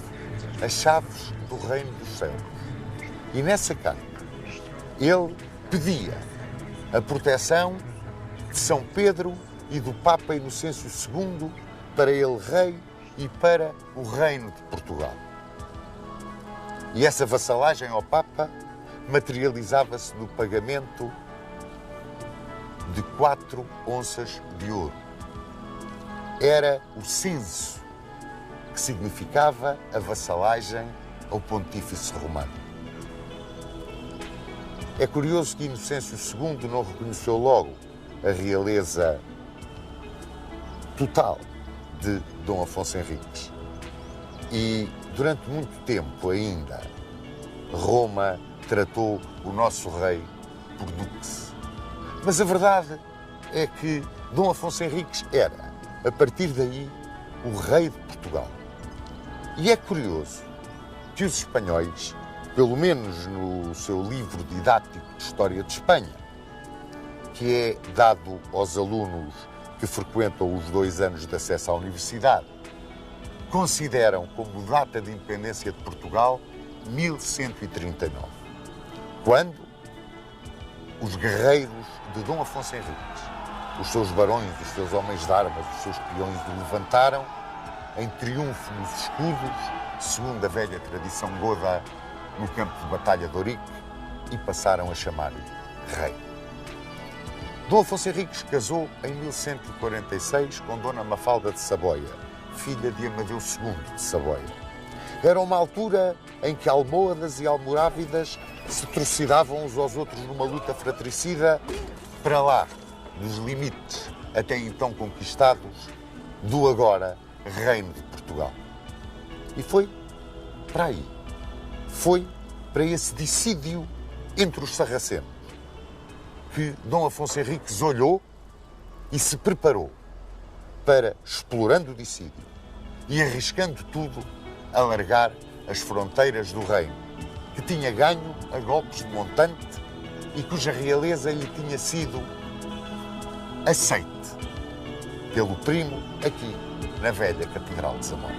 As Chaves do Reino dos Céus. E nessa carta, ele pedia a proteção de São Pedro e do Papa Inocêncio II para ele rei e para o Reino de Portugal. E essa vassalagem ao Papa materializava-se no pagamento de 4 onças de ouro. Era o censo que significava a vassalagem ao Pontífice Romano. É curioso que Inocêncio II não reconheceu logo a realeza total de Dom Afonso Henriques. E durante muito tempo ainda, Roma tratou o nosso rei por dux. Mas a verdade é que Dom Afonso Henriques era, a partir daí, o rei de Portugal. E é curioso que os espanhóis, pelo menos no seu livro didático de História de Espanha, que é dado aos alunos que frequentam os 2 anos de acesso à universidade, consideram como data de independência de Portugal 1139, quando os guerreiros de Dom Afonso Henriques, os seus barões, os seus homens de armas, os seus peões, o levantaram em triunfo nos escudos, segundo a velha tradição goda, no campo de batalha de Ourique, e passaram a chamar-lhe rei. Dom Afonso Henriques casou em 1146 com Dona Mafalda de Saboia, filha de Amadeu II de Saboia. Era uma altura em que almohadas e almorávidas se trucidavam uns aos outros numa luta fratricida para lá dos limites até então conquistados do agora Reino de Portugal. E foi para aí. Foi para esse dissídio entre os sarracenos que Dom Afonso Henriques olhou e se preparou para, explorando o dissídio e arriscando tudo, alargar as fronteiras do reino, que tinha ganho a golpes de montante e cuja realeza lhe tinha sido aceite pelo primo aqui na velha Catedral de Zamora.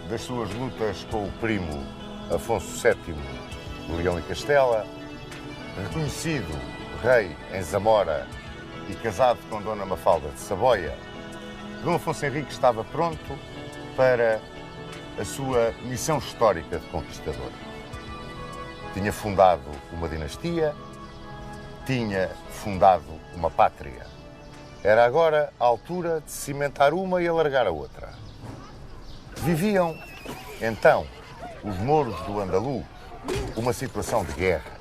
Das suas lutas com o primo Afonso VII de Leão e Castela, reconhecido rei em Zamora e casado com Dona Mafalda de Saboia, Dom Afonso Henriques estava pronto para a sua missão histórica de conquistador. Tinha fundado uma dinastia, tinha fundado uma pátria. Era agora a altura de cimentar uma e alargar a outra. Viviam, então, os mouros do Andaluz uma situação de guerra.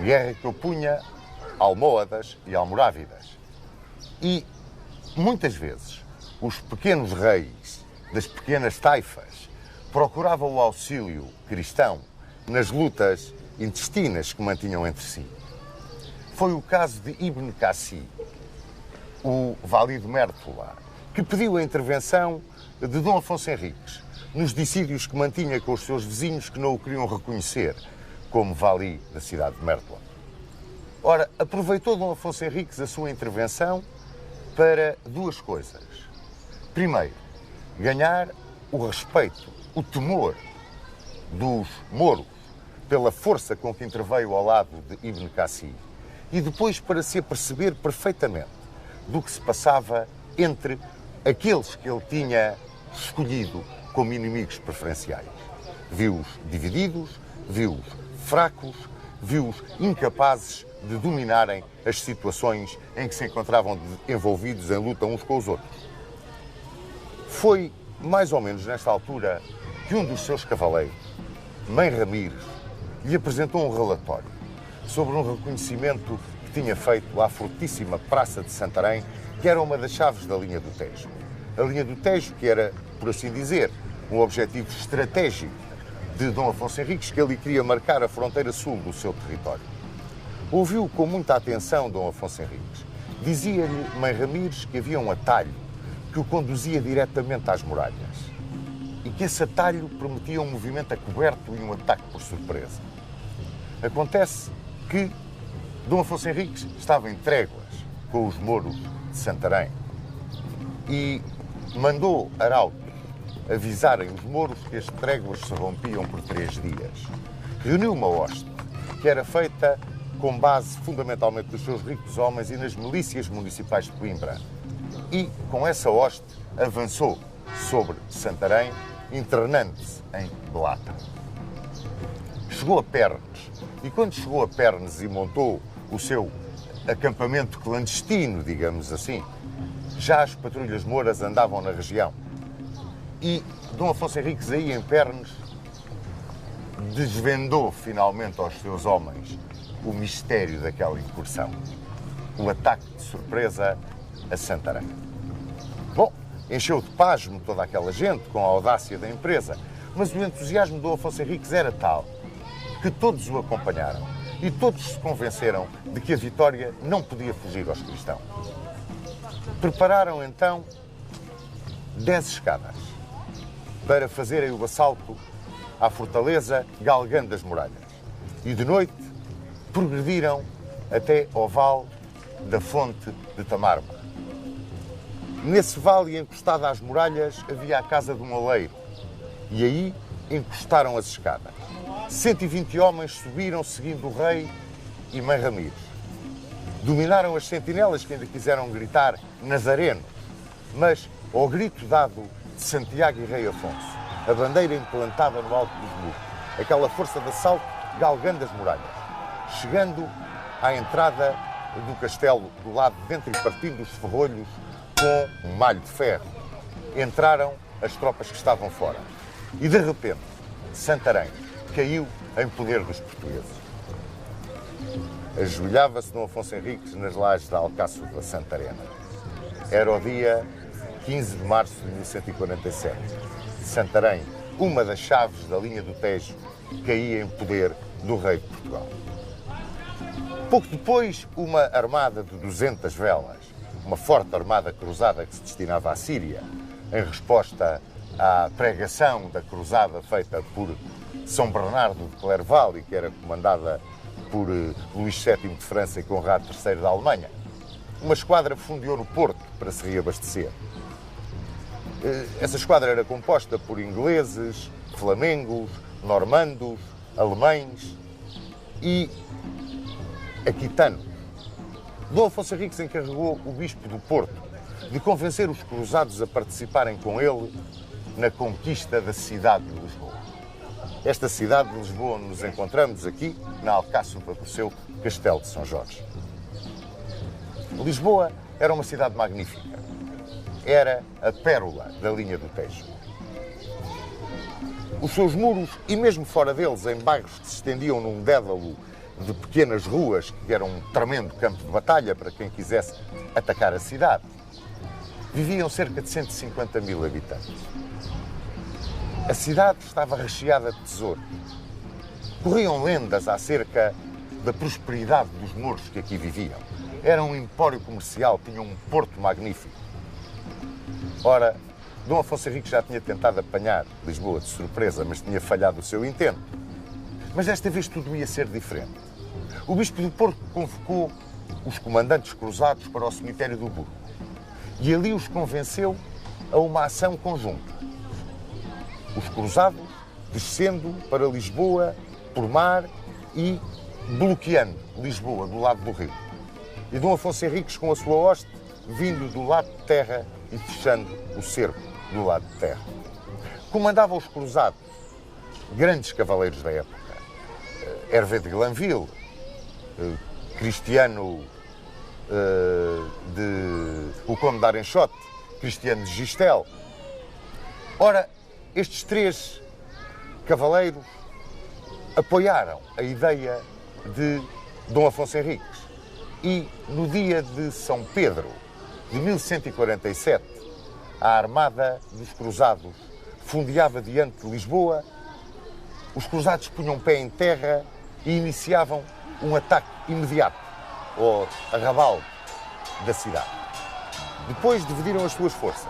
Guerra que opunha almohadas e almorávidas. E, muitas vezes, os pequenos reis das pequenas taifas procuravam o auxílio cristão nas lutas intestinas que mantinham entre si. Foi o caso de Ibn Cassi, o Valido Mértola, que pediu a intervenção de Dom Afonso Henriques nos dissídios que mantinha com os seus vizinhos que não o queriam reconhecer como vali da cidade de Mértola. Ora, aproveitou Dom Afonso Henriques a sua intervenção para duas coisas. Primeiro, ganhar o respeito, o temor dos mouros pela força com que interveio ao lado de Ibn Cassi, e depois para se aperceber perfeitamente do que se passava entre aqueles que ele tinha escolhido como inimigos preferenciais. Viu-os divididos, viu-os fracos, viu-os incapazes de dominarem as situações em que se encontravam envolvidos em luta uns com os outros. Foi mais ou menos nesta altura que um dos seus cavaleiros, Mãe Ramires, lhe apresentou um relatório sobre um reconhecimento que tinha feito à fortíssima Praça de Santarém, que era uma das chaves da linha do Tejo. A linha do Tejo, que era, por assim dizer, um objetivo estratégico de Dom Afonso Henriques, que ele queria marcar a fronteira sul do seu território. Ouviu com muita atenção Dom Afonso Henriques. Dizia-lhe Mãe Ramires que havia um atalho que o conduzia diretamente às muralhas e que esse atalho permitia um movimento a coberto e um ataque por surpresa. Acontece que Dom Afonso Henriques estava em tréguas com os mouros de Santarém e mandou arautos avisarem os mouros que as tréguas se rompiam por 3 dias. Reuniu uma hoste que era feita com base fundamentalmente nos seus ricos homens e nas milícias municipais de Coimbra. E, com essa hoste, avançou sobre Santarém, internando-se em Belata. Chegou a Pernes, e quando chegou a Pernes e montou o seu acampamento clandestino, digamos assim, já as patrulhas mouras andavam na região. E Dom Afonso Henriques, aí em Pernes, desvendou finalmente aos seus homens o mistério daquela incursão, o ataque de surpresa a Santarém. Bom, encheu de pasmo toda aquela gente com a audácia da empresa, mas o entusiasmo de Dom Afonso Henriques era tal que todos o acompanharam e todos se convenceram de que a vitória não podia fugir aos cristãos. Prepararam então 10 escadas para fazerem o assalto à fortaleza, galgando as muralhas. E de noite progrediram até ao vale da fonte de Tamarma. Nesse vale, encostado às muralhas, havia a casa de um oleiro. E aí encostaram as escadas. 120 homens subiram seguindo o rei e Mãe Ramires. Dominaram as sentinelas que ainda quiseram gritar Nazareno, mas ao grito dado de Santiago e Rei Afonso, a bandeira implantada no alto dos muros, aquela força de assalto galgando as muralhas, chegando à entrada do castelo do lado de dentro e partindo os ferrolhos com um malho de ferro, entraram as tropas que estavam fora. E de repente, Santarém caiu em poder dos portugueses. Ajoelhava-se Dom Afonso Henriques nas lajes da Alcáçova Santarena. Era o dia 15 de março de 1147. Santarém, uma das chaves da linha do Tejo, caía em poder do rei de Portugal. Pouco depois, uma armada de 200 velas, uma forte armada cruzada que se destinava à Síria, em resposta à pregação da cruzada feita por São Bernardo de Clairval e que era comandada por Luís VII de França e Conrado III da Alemanha. Uma esquadra fundeou no Porto para se reabastecer. Essa esquadra era composta por ingleses, flamengos, normandos, alemães e aquitanos. Dom Afonso Henriques encarregou o bispo do Porto de convencer os cruzados a participarem com ele na conquista da cidade de Lisboa. Esta cidade de Lisboa onde nos encontramos aqui, na Alcáçova do seu Castelo de São Jorge. Lisboa era uma cidade magnífica. Era a pérola da linha do Tejo. Os seus muros, e mesmo fora deles, em bairros que se estendiam num dédalo de pequenas ruas, que era um tremendo campo de batalha para quem quisesse atacar a cidade, viviam cerca de 150 mil habitantes. A cidade estava recheada de tesouros. Corriam lendas acerca da prosperidade dos mouros que aqui viviam. Era um empório comercial, tinha um porto magnífico. Ora, Dom Afonso Henriques já tinha tentado apanhar Lisboa de surpresa, mas tinha falhado o seu intento. Mas desta vez tudo ia ser diferente. O Bispo do Porto convocou os comandantes cruzados para o cemitério do Burgo e ali os convenceu a uma ação conjunta. Os cruzados descendo para Lisboa por mar e bloqueando Lisboa do lado do rio. E Dom Afonso Henriques com a sua hoste vindo do lado de terra e fechando o cerco do lado de terra. Comandava os cruzados grandes cavaleiros da época. Hervé de Glanville, Cristiano o Conde de Arenchote, Cristiano de Gistel. Ora, estes três cavaleiros apoiaram a ideia de Dom Afonso Henriques e no dia de São Pedro de 1147 a armada dos cruzados fundeava diante de Lisboa, os cruzados punham pé em terra e iniciavam um ataque imediato ao arrabal da cidade. Depois dividiram as suas forças.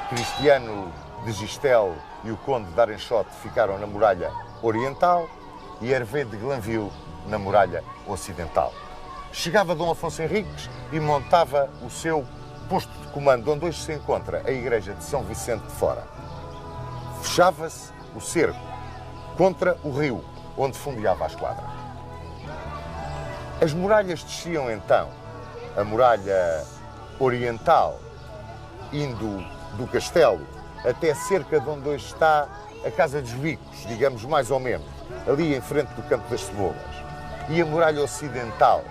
Cristiano de Gistel e o Conde de Arenchote ficaram na muralha oriental e Hervé de Glanville na muralha ocidental. Chegava Dom Afonso Henriques e montava o seu posto de comando, onde hoje se encontra a igreja de São Vicente de Fora. Fechava-se o cerco contra o rio, onde fundeava a esquadra. As muralhas desciam então, a muralha oriental, indo do castelo até cerca de onde hoje está a Casa dos Bicos, digamos mais ou menos, ali em frente do Campo das Cebolas. E a muralha ocidental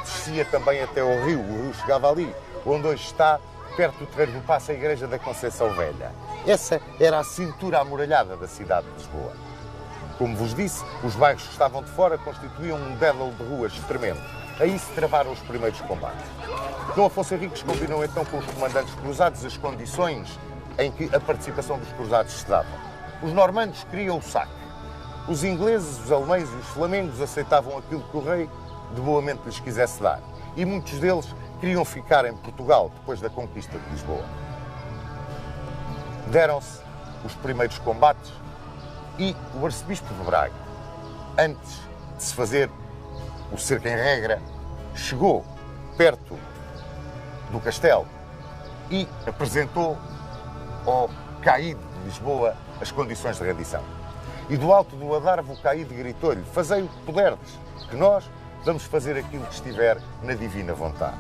descia também até ao rio, o rio chegava ali, onde hoje está, perto do Terreiro do Paço, a igreja da Conceição Velha. Essa era a cintura amuralhada da cidade de Lisboa. Como vos disse, os bairros que estavam de fora constituíam um dédalo de ruas tremendo. Aí se travaram os primeiros combates. Dom Afonso Henriques combinou então com os comandantes cruzados as condições em que a participação dos cruzados se dava. Os normandos queriam o saque. Os ingleses, os alemães e os flamengos aceitavam aquilo que o rei de boa mente lhes quisesse dar. E muitos deles queriam ficar em Portugal depois da conquista de Lisboa. Deram-se os primeiros combates e o arcebispo de Braga, antes de se fazer o cerco em regra, chegou perto do castelo e apresentou ao caído de Lisboa as condições de rendição. E do alto do adarve o caído gritou-lhe: "Fazei o que puderdes, que nós vamos fazer aquilo que estiver na divina vontade."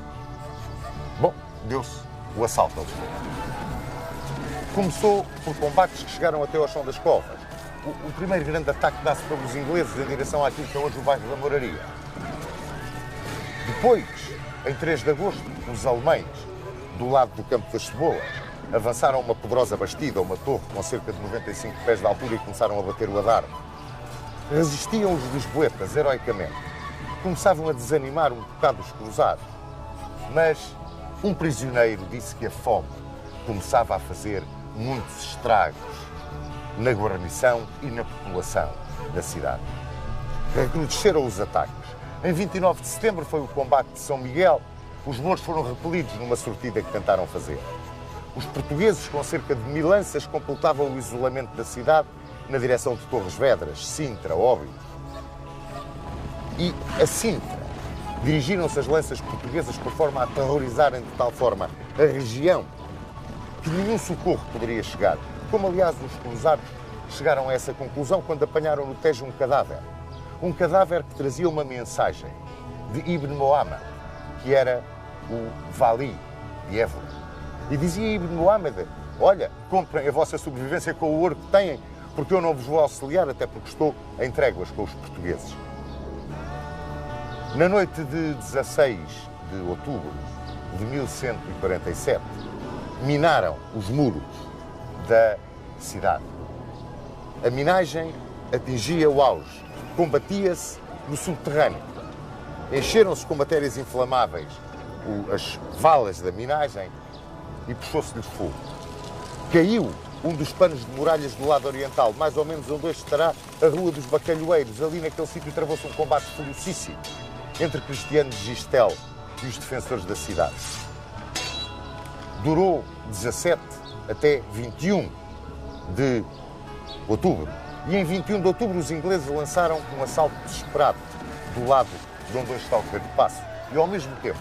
Bom, deu-se o assalto a Lisboa. Começou por combates que chegaram até ao chão das covas. O primeiro grande ataque dá-se pelos ingleses em direção àquilo que é hoje o bairro da Moraria. Depois, em 3 de agosto, os alemães, do lado do Campo das Cebolas, avançaram uma poderosa bastida, uma torre com cerca de 95 pés de altura e começaram a bater o adarve. Resistiam os lisboetas heroicamente. Começavam a desanimar um bocado os cruzados. Mas um prisioneiro disse que a fome começava a fazer muitos estragos na guarnição e na população da cidade. Recrudesceram os ataques. Em 29 de setembro foi o combate de São Miguel. Os mouros foram repelidos numa sortida que tentaram fazer. Os portugueses, com cerca de 1000 lanças, completavam o isolamento da cidade na direção de Torres Vedras, Sintra, Óbidos. E a Sintra dirigiram-se as lanças portuguesas por forma a aterrorizarem de tal forma a região que nenhum socorro poderia chegar. Como, aliás, os cruzados chegaram a essa conclusão quando apanharam no Tejo um cadáver. Um cadáver que trazia uma mensagem de Ibn Muhammad, que era o Vali de Évora. E dizia Ibn Muhammad: "Olha, comprem a vossa sobrevivência com o ouro que têm, porque eu não vos vou auxiliar, até porque estou em tréguas com os portugueses." Na noite de 16 de outubro de 1147, minaram os muros da cidade. A minagem atingia o auge, combatia-se no subterrâneo. Encheram-se com matérias inflamáveis as valas da minagem e puxou-se-lhe fogo. Caiu um dos panos de muralhas do lado oriental, mais ou menos onde hoje estará a Rua dos Bacalhoeiros. Ali naquele sítio travou-se um combate ferocíssimo entre Cristiano de Gistel e os defensores da cidade. durou 17 até 21 de outubro. E em 21 de outubro os ingleses lançaram um assalto desesperado do lado de onde hoje está o Correio do Paço. E ao mesmo tempo,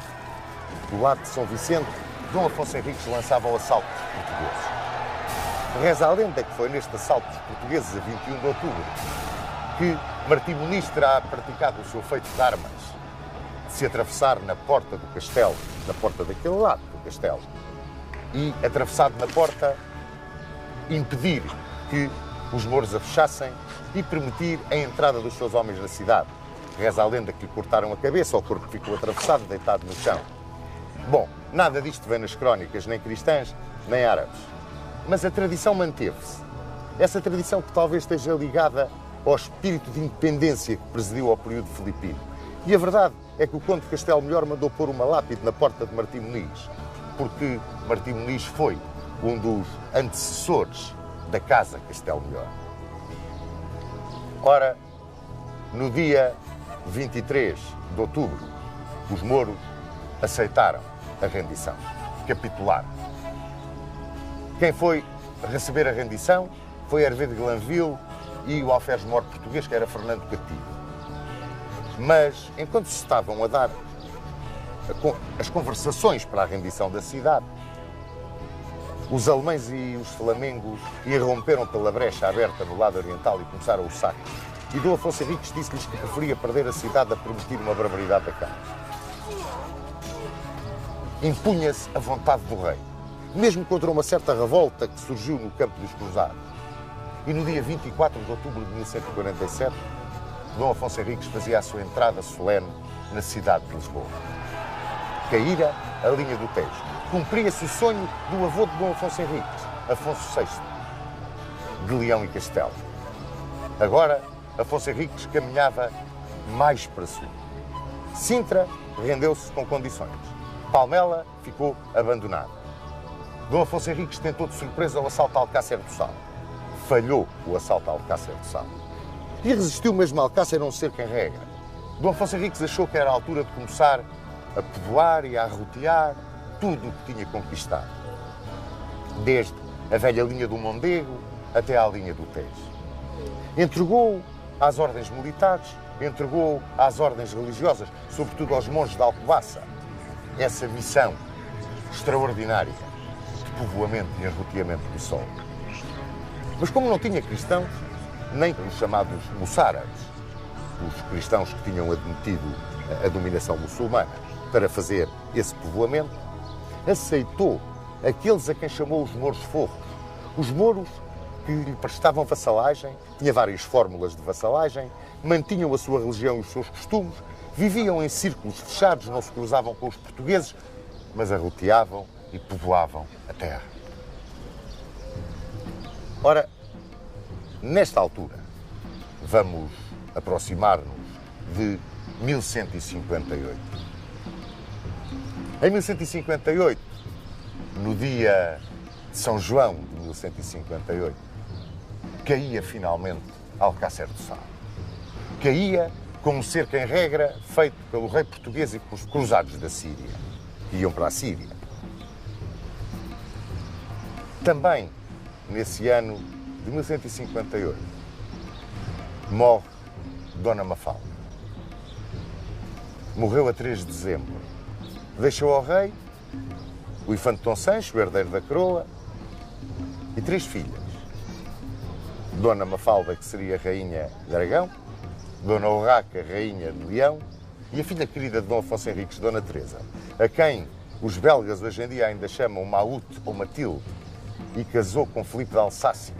do lado de São Vicente, Dom Afonso Henriques lançava o assalto dos portugueses. Reza a lenda que foi neste assalto dos portugueses, a 21 de outubro, que Martim Muniz terá praticado o seu feito de armas, de se atravessar na porta do castelo, na porta daquele lado do castelo, e, atravessado na porta, impedir que os mouros a fechassem e permitir a entrada dos seus homens na cidade. Reza a lenda que lhe cortaram a cabeça, o corpo ficou atravessado, deitado no chão. Bom, nada disto vem nas crónicas, nem cristãs, nem árabes. Mas a tradição manteve-se. Essa tradição que talvez esteja ligada ao espírito de independência que presidiu ao período filipino. E a verdade é que o Conde de Castelo Melhor mandou pôr uma lápide na porta de Martim Muniz, porque Martim Muniz foi um dos antecessores da Casa Castelo Melhor. Ora, no dia 23 de outubro, os mouros aceitaram a rendição, capitularam. Quem foi receber a rendição foi Hervé de Glanville e o alferes-mor português, que era Fernando Cativo. Mas, enquanto se estavam a dar as conversações para a rendição da cidade, os alemães e os flamengos irromperam pela brecha aberta no lado oriental e começaram o saque. E Dom Afonso Henriques disse-lhes que preferia perder a cidade a permitir uma barbaridade daquela. Impunha-se a vontade do rei, mesmo contra uma certa revolta que surgiu no campo dos Cruzados. E no dia 24 de outubro de 1147, Dom Afonso Henriques fazia a sua entrada solene na cidade de Lisboa. Caíra a linha do Tejo. Cumpria-se o sonho do avô de Dom Afonso Henriques, Afonso VI, de Leão e Castelo. Agora, Afonso Henriques caminhava mais para sul. Sintra rendeu-se com condições. Palmela ficou abandonada. Dom Afonso Henriques tentou de surpresa o assalto a Alcácer do Sal. Falhou o assalto a Alcácer do Sal. E resistiu mesmo a Alcácer a um cerco em regra. Dom Afonso Henriques achou que era a altura de começar a povoar e a arrotear tudo o que tinha conquistado. Desde a velha linha do Mondego até à linha do Tejo. Entregou às ordens militares, entregou às ordens religiosas, sobretudo aos monges da Alcobaça, essa missão extraordinária de povoamento e arroteamento do sol. Mas como não tinha cristãos, nem os chamados moçárabes, os cristãos que tinham admitido a dominação muçulmana para fazer esse povoamento, aceitou aqueles a quem chamou os mouros forros. Os mouros que lhe prestavam vassalagem, tinha várias fórmulas de vassalagem, mantinham a sua religião e os seus costumes, viviam em círculos fechados, não se cruzavam com os portugueses, mas arroteavam e povoavam a terra. Ora, nesta altura, vamos aproximar-nos de 1158. Em 1158, no dia de São João de 1158, caía finalmente Alcácer do Sal. Caía com um cerco em regra feito pelo rei português e pelos cruzados da Síria, que iam para a Síria. Também, nesse ano de 1158, morre Dona Mafalda. Morreu a 3 de dezembro. Deixou ao rei o infante Dom Sancho, o herdeiro da coroa, e 3 filhas. Dona Mafalda, que seria rainha de Aragão, Dona Urraca, rainha de Leão, e a filha querida de Dom Afonso Henriques, Dona Teresa, a quem os belgas hoje em dia ainda chamam Maute ou Matilde, e casou com Filipe de Alsácia,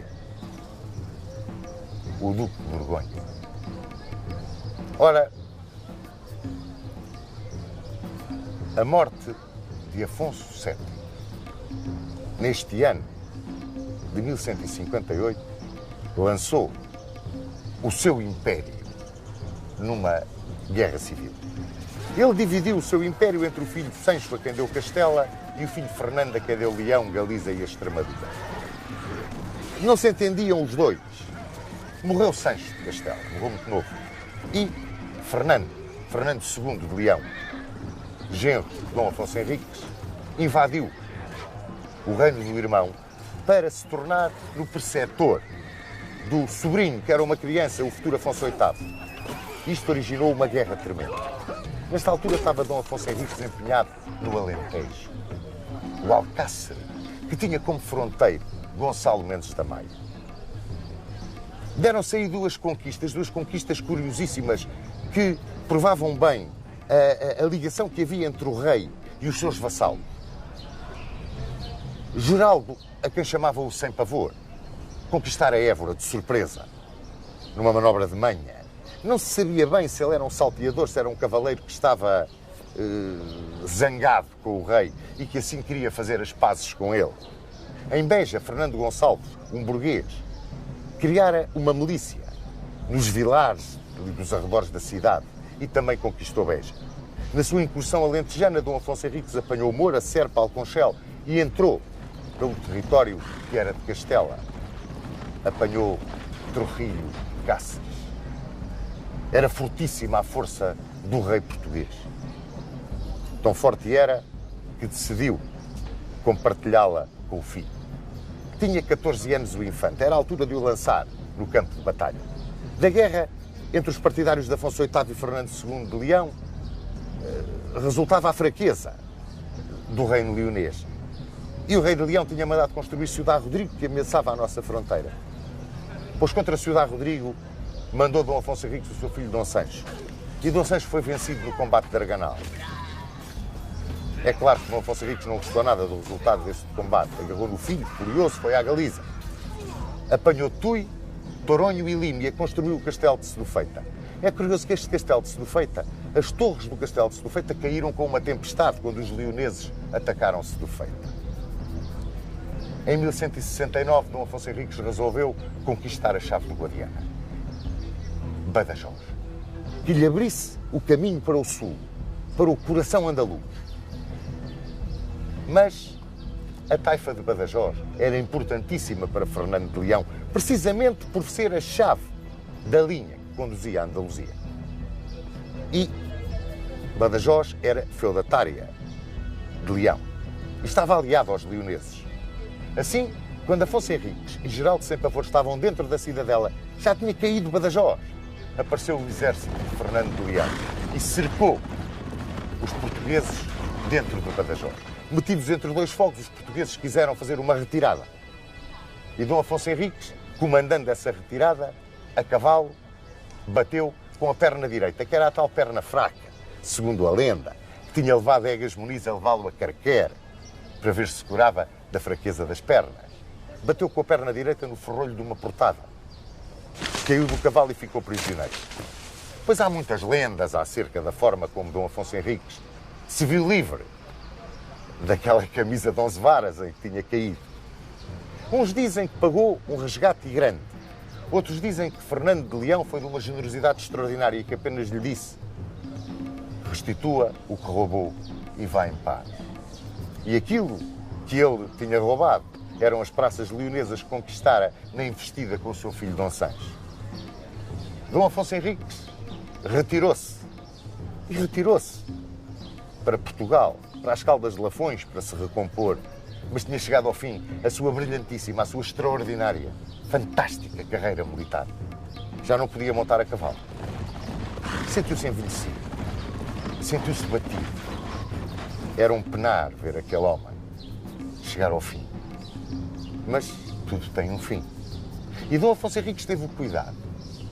o Duque de Borgonha. Ora, a morte de Afonso VII, neste ano de 1158, lançou o seu império numa guerra civil. Ele dividiu o seu império entre o filho Sancho, a quem deu Castela, e o filho Fernando, a quem deu Leão, Galiza e a Extremadura. Não se entendiam os dois. Morreu Sancho de Castela, morreu muito novo. E Fernando II de Leão, genro de Dom Afonso Henriques, invadiu o reino do irmão, para se tornar no preceptor do sobrinho, que era uma criança, o futuro Afonso VIII. Isto originou uma guerra tremenda. Nesta altura estava Dom Afonso Henriques empenhado no Alentejo, o Alcácer, que tinha como fronteiro Gonçalo Mendes da Maia. Deram-se aí duas conquistas curiosíssimas que provavam bem a ligação que havia entre o rei e os seus vassalos. Geraldo, a quem chamavam o Sem Pavor, conquistara Évora de surpresa, numa manobra de manha. Não se sabia bem se ele era um salteador, se era um cavaleiro que estava zangado com o rei e que assim queria fazer as pazes com ele. Em Beja, Fernando Gonçalves, um burguês, criara uma milícia nos vilares dos arredores da cidade e também conquistou Beja. Na sua incursão alentejana, Dom Afonso Henriques apanhou Moura, Serpa, Alconchel e entrou pelo território que era de Castela. Apanhou Trujillo, Cáceres. Era fortíssima a força do rei português. Tão forte era que decidiu compartilhá-la com o filho. Tinha 14 anos o infante, era a altura de o lançar no campo de batalha. Da guerra entre os partidários de Afonso VIII e Fernando II de Leão resultava a fraqueza do reino leonês. E o rei de Leão tinha mandado construir Ciudad Rodrigo, que ameaçava a nossa fronteira. Pois contra Ciudad Rodrigo mandou Dom Afonso Henriques o seu filho Dom Sancho. E Dom Sancho foi vencido no combate de Arganal. É claro que Dom Afonso Henriques não gostou nada do resultado desse combate. Agarrou no filho, furioso, foi à Galiza. Apanhou Tui, Toronho e Límia e construiu o castelo de Sedufeita. É curioso que este castelo de Sedufeita, as torres do castelo de Sedufeita caíram com uma tempestade quando os leoneses atacaram Sedufeita. Em 1169, Dom Afonso Henriques resolveu conquistar a chave do Guadiana, Badajoz, que lhe abrisse o caminho para o sul, para o coração andaluz. Mas a taifa de Badajoz era importantíssima para Fernando de Leão, precisamente por ser a chave da linha que conduzia a Andaluzia. E Badajoz era feudatária de Leão e estava aliado aos leoneses. Assim, quando Afonso Henriques e Geraldo Sem Pavor estavam dentro da cidadela, já tinha caído Badajoz. Apareceu o exército de Fernando de Leão e cercou os portugueses dentro de Badajoz. Metidos entre dois fogos, os portugueses quiseram fazer uma retirada. E Dom Afonso Henriques, comandando essa retirada, a cavalo, bateu com a perna direita, que era a tal perna fraca, segundo a lenda, que tinha levado Egas Muniz a levá-lo a Carquer, para ver se curava da fraqueza das pernas. Bateu com a perna direita no ferrolho de uma portada. Caiu do cavalo e ficou prisioneiro. Pois há muitas lendas acerca da forma como Dom Afonso Henriques se viu livre daquela camisa de 11 varas em que tinha caído. Uns dizem que pagou um resgate grande. Outros dizem que Fernando de Leão foi de uma generosidade extraordinária e que apenas lhe disse: restitua o que roubou e vá em paz. E aquilo que ele tinha roubado eram as praças leonesas que conquistara na investida com o seu filho Dom Sancho. Dom Afonso Henriques retirou-se para Portugal, para as Caldas de Lafões, para se recompor, mas tinha chegado ao fim a sua brilhantíssima, a sua extraordinária, fantástica carreira militar. Já não podia montar a cavalo. Sentiu-se envelhecido, sentiu-se batido. Era um penar ver aquele homem chegar ao fim. Mas tudo tem um fim. E Dom Afonso Henriques teve o cuidado,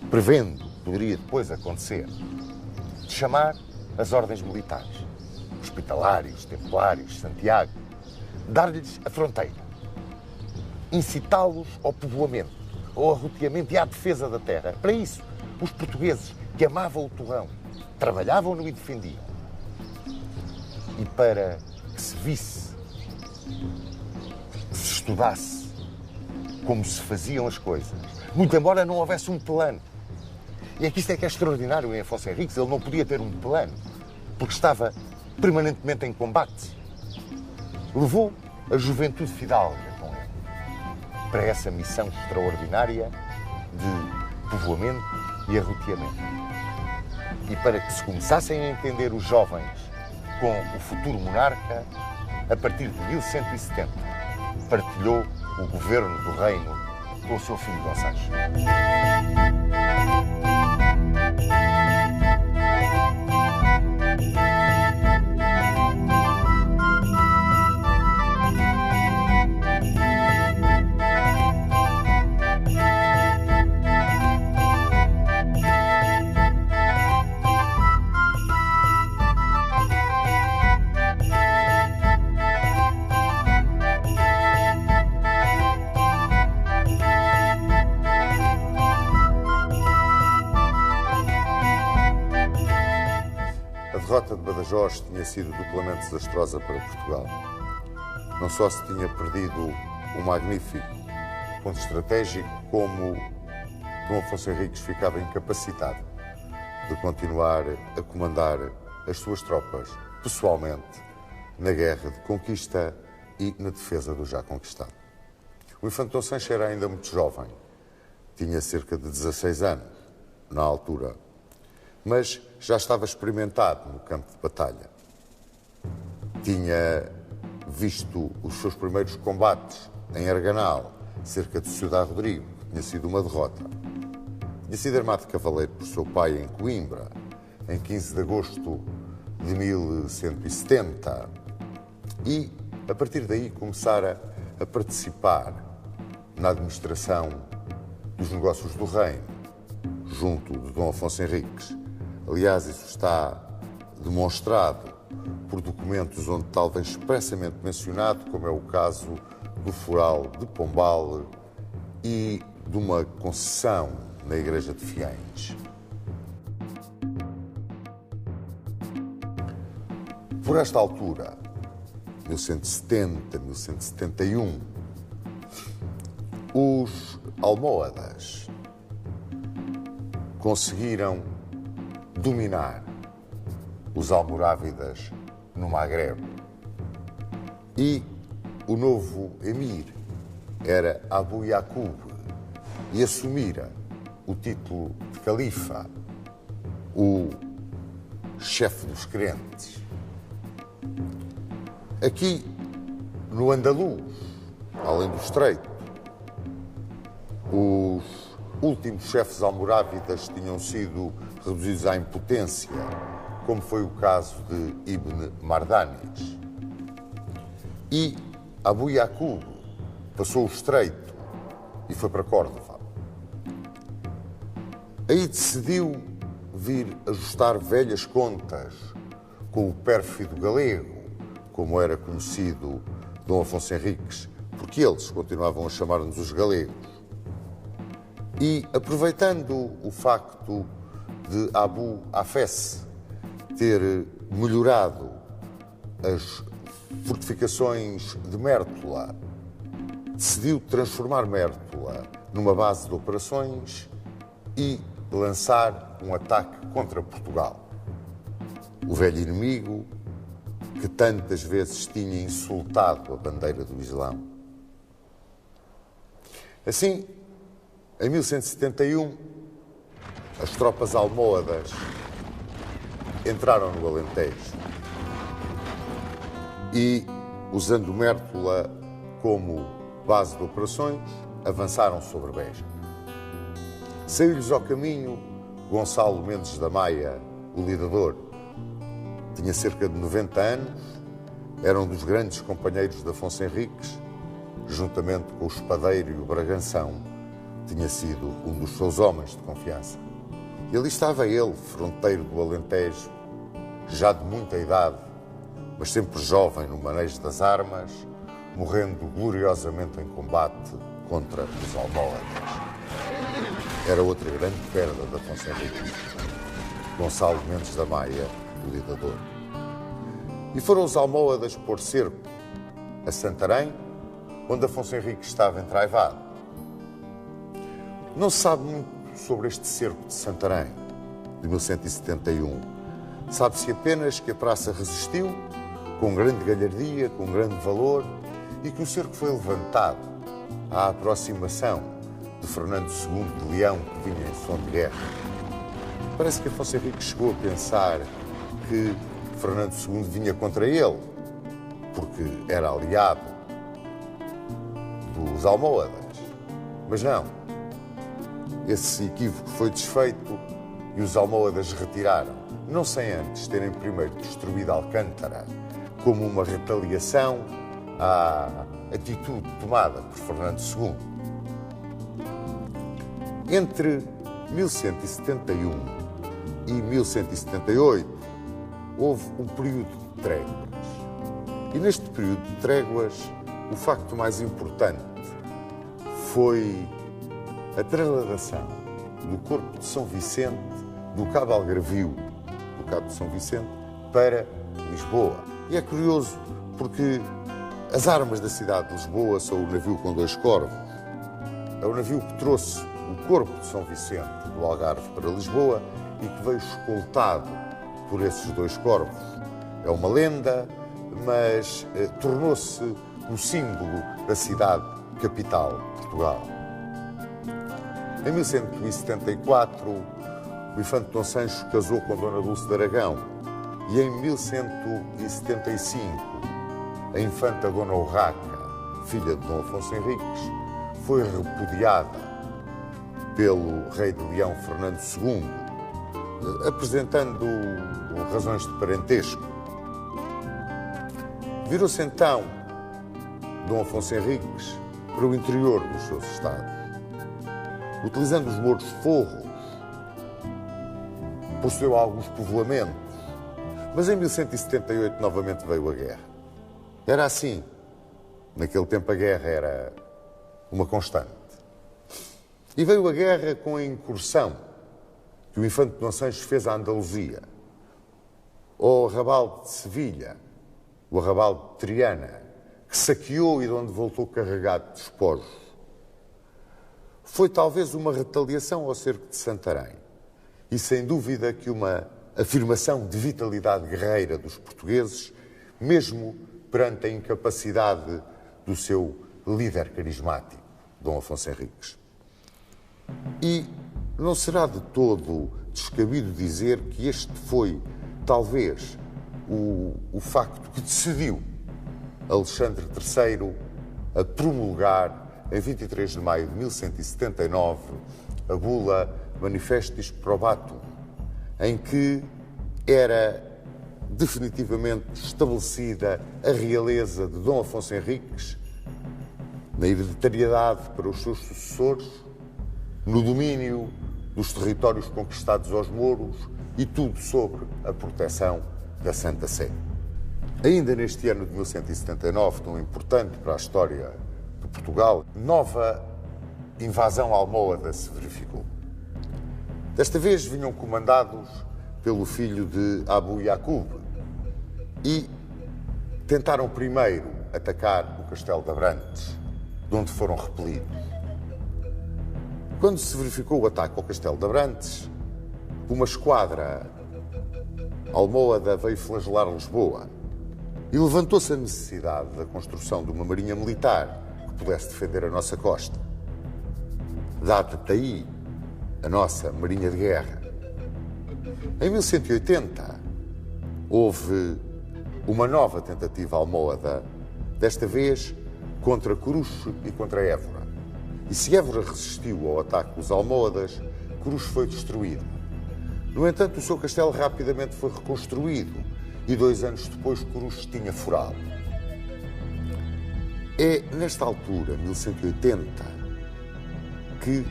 prevendo que poderia depois acontecer, de chamar as ordens militares, hospitalários, templários, Santiago, dar-lhes a fronteira, incitá-los ao povoamento, ao arroteamento e à defesa da terra. Para isso, os portugueses que amavam o torrão, trabalhavam-no e defendiam. E para que se visse, que se estudasse como se faziam as coisas, muito embora não houvesse um plano. E é que isto é que é extraordinário em Afonso Henriques, ele não podia ter um plano, porque estava permanentemente em combate. Levou a juventude fidalga com ele para essa missão extraordinária de povoamento e arroteamento. E para que se começassem a entender os jovens com o futuro monarca a partir de 1170. partilhou o governo do reino com o seu filho Dom Sancho. A derrota de Badajoz tinha sido duplamente desastrosa para Portugal. Não só se tinha perdido um magnífico ponto estratégico, como Dom Afonso Henriques ficava incapacitado de continuar a comandar as suas tropas pessoalmente na guerra de conquista e na defesa do já conquistado. O infante Dom Sancho era ainda muito jovem, tinha cerca de 16 anos na altura, mas já estava experimentado no campo de batalha. Tinha visto os seus primeiros combates em Arganal, cerca de Ciudad Rodrigo, que tinha sido uma derrota. Tinha sido armado de cavaleiro por seu pai em Coimbra, em 15 de agosto de 1170, e, a partir daí, começara a participar na administração dos negócios do reino, junto de Dom Afonso Henriques. Aliás, isso está demonstrado por documentos onde tal vem expressamente mencionado, como é o caso do Foral de Pombal e de uma concessão na Igreja de Fiães. Por esta altura, 1170, 1171, os almohadas conseguiram dominar os almorávidas no Magrebe. E o novo emir era Abu Yaqub e assumira o título de califa, o chefe dos crentes. Aqui, no Andaluz, além do Estreito, os últimos chefes almorávidas tinham sido reduzidos à impotência, como foi o caso de Ibn Mardanis. E Abu Yaqub passou o Estreito e foi para Córdoba. Aí decidiu vir ajustar velhas contas com o pérfido galego, como era conhecido Dom Afonso Henriques, porque eles continuavam a chamar-nos os galegos. E, aproveitando o facto de Abu Hafes ter melhorado as fortificações de Mértola, decidiu transformar Mértola numa base de operações e lançar um ataque contra Portugal. O velho inimigo que tantas vezes tinha insultado a bandeira do Islão. Assim, em 1171, as tropas almohadas entraram no Alentejo e, usando Mértola como base de operações, avançaram sobre Beja. Saiu-lhes ao caminho Gonçalo Mendes da Maia, o lidador. Tinha cerca de 90 anos, era um dos grandes companheiros de Afonso Henriques, juntamente com o espadeiro e o Braganção, tinha sido um dos seus homens de confiança. E ali estava ele, fronteiro do Alentejo, já de muita idade, mas sempre jovem no manejo das armas, morrendo gloriosamente em combate contra os almohadas. Era outra grande perda de Afonso Henriques, Gonçalo Mendes da Maia, o lidador. E foram os almohadas pôr cerco a Santarém, onde Afonso Henriques estava entraivado. Não se sabe muito sobre este cerco de Santarém, de 1171. Sabe-se apenas que a praça resistiu, com grande galhardia, com grande valor, e que o cerco foi levantado à aproximação de Fernando II de Leão, que vinha em som de guerra. Parece que Afonso Henriques chegou a pensar que Fernando II vinha contra ele, porque era aliado os almohadas. Mas não. Esse equívoco foi desfeito e os almohadas retiraram, não sem antes terem primeiro destruído Alcântara, como uma retaliação à atitude tomada por Fernando II. Entre 1171 e 1178 houve um período de tréguas. E neste período de tréguas, o facto mais importante foi a trasladação do corpo de São Vicente, do Cabo Algarvio, do Cabo de São Vicente, para Lisboa. E é curioso porque as armas da cidade de Lisboa são o navio com 2 corvos. É o navio que trouxe o corpo de São Vicente do Algarve para Lisboa e que veio escoltado por esses 2 corvos. É uma lenda, mas tornou-se um símbolo da cidade capital de Portugal. Em 1174, o infante Dom Sancho casou com Dona Dulce de Aragão e em 1175, a infanta Dona Urraca, filha de Dom Afonso Henriques, foi repudiada pelo rei de Leão Fernando II, apresentando razões de parentesco. Virou-se então Dom Afonso Henriques para o interior dos seus estados, utilizando os mouros forros, possuiu alguns povoamentos, mas em 1178 novamente veio a guerra. Era assim. Naquele tempo a guerra era uma constante. E veio a guerra com a incursão que o infante Dom Sancho fez à Andaluzia, ao arrabal de Sevilha, o arrabal de Triana, que saqueou e de onde voltou carregado de despojos. Foi talvez uma retaliação ao cerco de Santarém e, sem dúvida, que uma afirmação de vitalidade guerreira dos portugueses, mesmo perante a incapacidade do seu líder carismático, Dom Afonso Henriques. E não será de todo descabido dizer que este foi, talvez, o facto que decidiu Alexandre III a promulgar, em 23 de maio de 1179, a bula Manifestis Probatum, em que era definitivamente estabelecida a realeza de Dom Afonso Henriques na hereditariedade para os seus sucessores, no domínio dos territórios conquistados aos mouros e tudo sobre a proteção da Santa Sé. Ainda neste ano de 1179, tão importante para a história de Portugal, nova invasão almohada se verificou. Desta vez vinham comandados pelo filho de Abu Yaqub e tentaram primeiro atacar o Castelo de Abrantes, de onde foram repelidos. Quando se verificou o ataque ao Castelo de Abrantes, uma esquadra almohada veio flagelar Lisboa e levantou-se a necessidade da construção de uma marinha militar que pudesse defender a nossa costa. Data daí a nossa marinha de guerra. Em 1180, houve uma nova tentativa almohada, desta vez contra Coruche e contra Évora. E se Évora resistiu ao ataque dos almohadas, Coruche foi destruído. No entanto, o seu castelo rapidamente foi reconstruído e 2 anos depois Coruche tinha forado. É nesta altura, 1180, que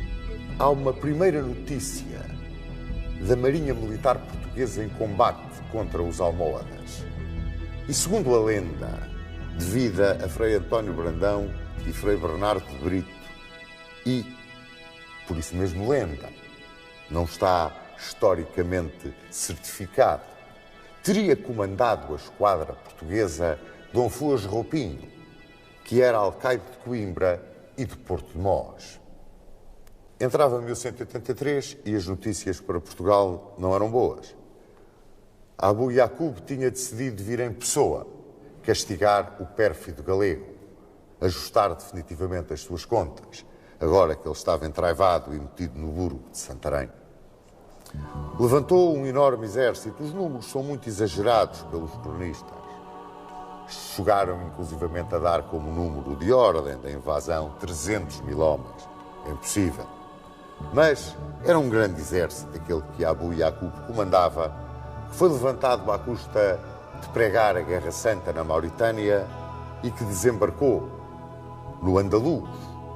há uma primeira notícia da Marinha Militar Portuguesa em combate contra os almohadas. E segundo a lenda, devida a Frei António Brandão e Frei Bernardo de Brito, e, por isso mesmo lenda, não está historicamente certificado, teria comandado a esquadra portuguesa Dom Fuas Roupinho, que era alcaide de Coimbra e de Porto de Mós. Entrava 1183 e as notícias para Portugal não eram boas. Abu Yaqub tinha decidido vir em pessoa castigar o pérfido galego, ajustar definitivamente as suas contas, agora que ele estava entraivado e metido no burgo de Santarém. Levantou um enorme exército, os números são muito exagerados pelos cronistas. chegaram inclusivamente a dar como número de ordem da invasão 300 mil homens. É impossível. Mas era um grande exército, aquele que Abu Yaqub comandava, que foi levantado à custa de pregar a Guerra Santa na Mauritânia e que desembarcou no Andaluz.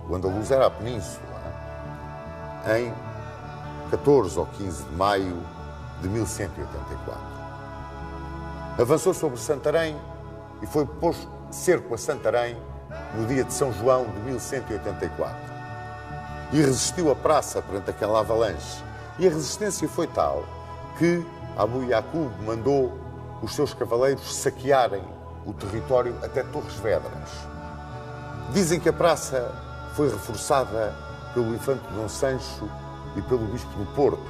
O Andaluz era a península, em 14 ou 15 de maio de 1184. Avançou sobre Santarém e foi posto cerco a Santarém no dia de São João de 1184. E resistiu a praça perante aquela avalanche. E a resistência foi tal que Abu Yaqub mandou os seus cavaleiros saquearem o território até Torres Vedras. Dizem que a praça foi reforçada pelo infante Dom Sancho e pelo bispo do Porto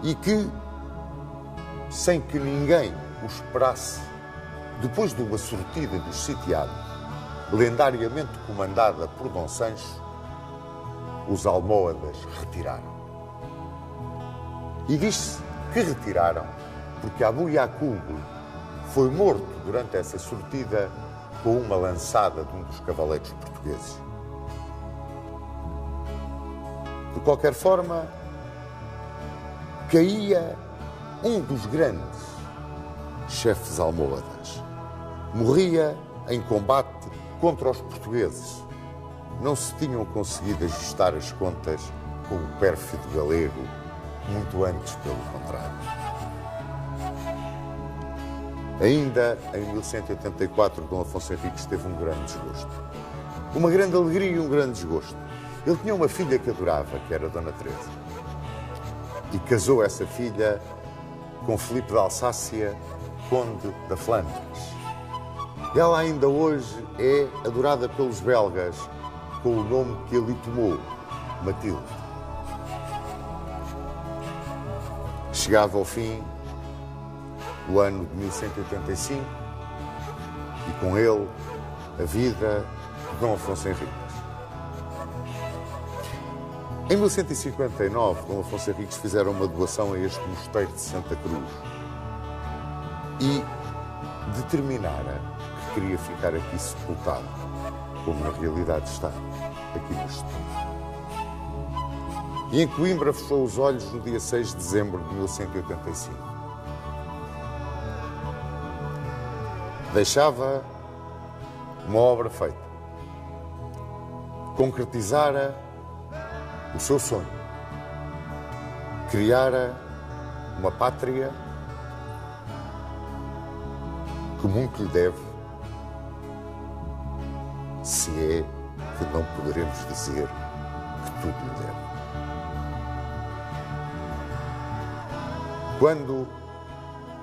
e que, sem que ninguém o esperasse, depois de uma sortida dos sitiados, lendariamente comandada por Dom Sancho, os almohadas retiraram. E diz-se que retiraram porque Abu Yaqub foi morto durante essa sortida com uma lançada de um dos cavaleiros portugueses. De qualquer forma, caía um dos grandes chefes almohadas. Morria em combate contra os portugueses. Não se tinham conseguido ajustar as contas com o pérfido galego, muito antes, pelo contrário. Ainda em 1184, Dom Afonso Henriques teve um grande desgosto. Uma grande alegria e um grande desgosto. Ele tinha uma filha que adorava, que era Dona Teresa. E casou essa filha com Filipe de Alsácia, conde da Flandres. Ela ainda hoje é adorada pelos belgas com o nome que ele tomou, Matilde. Chegava ao fim o ano de 1185 e com ele a vida de Dom Afonso Henriques. Em 1159, Dom Afonso Henriques fizeram uma doação a este mosteiro de Santa Cruz e determinara que queria ficar aqui sepultado, como na realidade está, aqui neste mundo. E em Coimbra fechou os olhos no dia 6 de dezembro de 1185. Deixava uma obra feita. Concretizara o seu sonho. Criara uma pátria que muito lhe deve, se é que não poderemos dizer que tudo lhe deve. Quando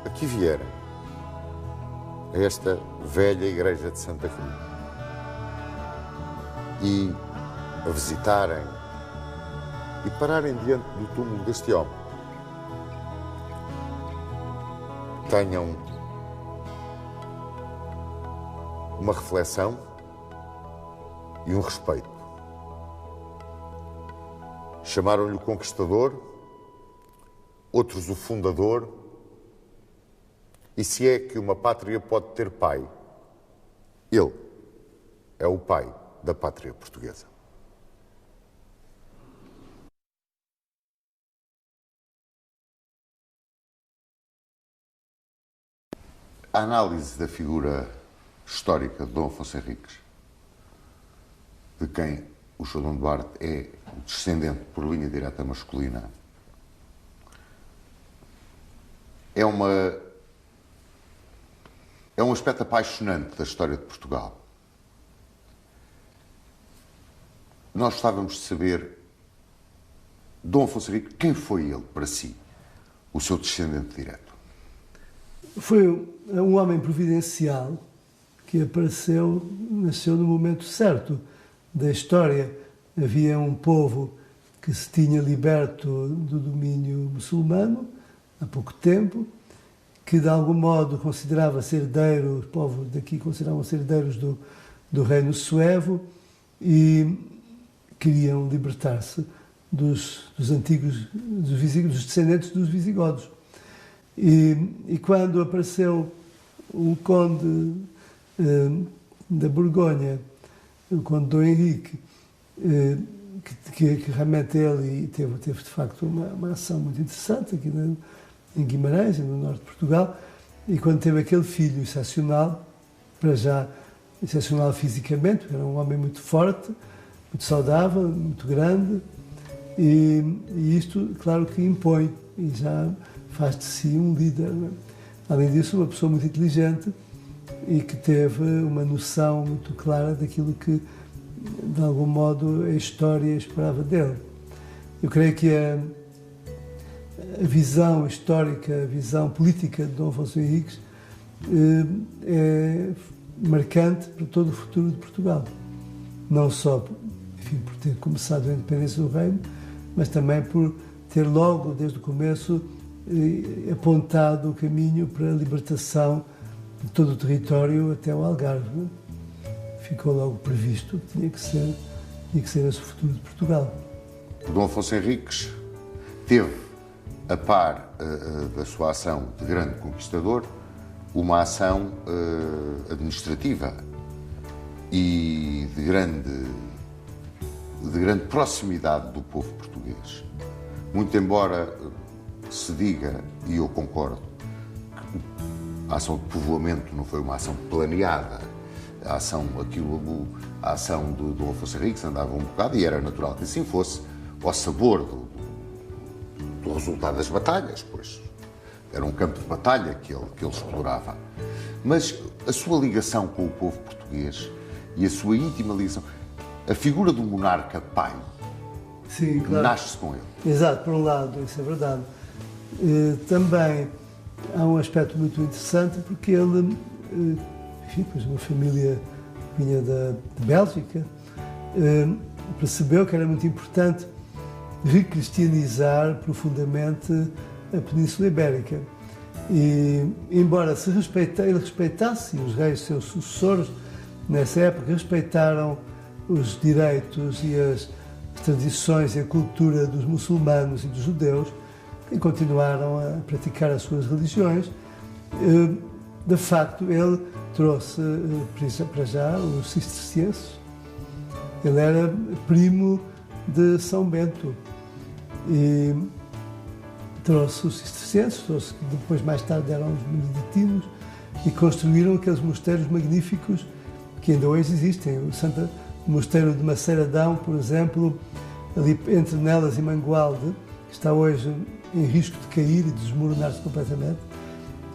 aqui vierem a esta velha igreja de Santa Cruz e a visitarem e pararem diante do túmulo deste homem, tenham uma reflexão e um respeito. Chamaram-lhe o Conquistador, outros o Fundador, e se é que uma pátria pode ter pai, ele é o pai da pátria portuguesa. A análise da figura histórica de Dom Afonso Henriques, de quem o Sr. Dom Duarte é o descendente por linha direta masculina, é um aspecto apaixonante da história de Portugal. Nós gostávamos de saber, Dom Afonso Henriques, quem foi ele para si, o seu descendente direto?
Foi um homem providencial que apareceu, nasceu no momento certo da história. Havia um povo que se tinha liberto do domínio muçulmano há pouco tempo, que de algum modo considerava-se herdeiro, os povos daqui consideravam-se herdeiros do reino suevo e queriam libertar-se dos antigos, dos descendentes dos visigodos. E quando apareceu o conde da Borgonha, o conde Dom Henrique, que realmente ele teve de facto uma ação muito interessante aqui em Guimarães, no norte de Portugal, e quando teve aquele filho excepcional, para já excepcional fisicamente, era um homem muito forte, muito saudável, muito grande, e isto, claro que impõe, e já faz de si um líder. Não é? Além disso, uma pessoa muito inteligente e que teve uma noção muito clara daquilo que, de algum modo, a história esperava dele. Eu creio que a visão histórica, a visão política de Dom Afonso Henriques é marcante para todo o futuro de Portugal. Não só, enfim, por ter começado a independência do reino, mas também por ter logo, desde o começo, apontado o caminho para a libertação de todo o território até o Algarve. Ficou logo previsto que tinha que ser esse o futuro de Portugal.
O Dom Afonso Henriques teve, a par da sua ação de grande conquistador, uma ação administrativa e de grande proximidade do povo português. Muito embora se diga, e eu concordo, que a ação de povoamento não foi uma ação planeada, a ação do Dom Afonso Henriques andava um bocado, e era natural que assim fosse, ao sabor do resultado das batalhas, pois era um campo de batalha que ele explorava. Mas a sua ligação com o povo português e a sua íntima ligação, a figura do monarca pai, sim, claro, nasce com ele.
Exato, por um lado, isso é verdade. Também há um aspecto muito interessante, porque ele, enfim, pois uma família vinha de Bélgica, percebeu que era muito importante recristianizar profundamente a Península Ibérica. E, embora ele respeitasse, e os reis, seus sucessores, nessa época, respeitaram os direitos e as tradições e a cultura dos muçulmanos e dos judeus, e continuaram a praticar as suas religiões. De facto, ele trouxe para já os cistercienses. Ele era primo de São Bento e trouxe os cistercienses, que depois mais tarde eram os beneditinos, e construíram aqueles mosteiros magníficos que ainda hoje existem. O mosteiro de Maceiradão, por exemplo, ali entre Nelas e Mangualde, que está hoje em risco de cair e de desmoronar-se completamente,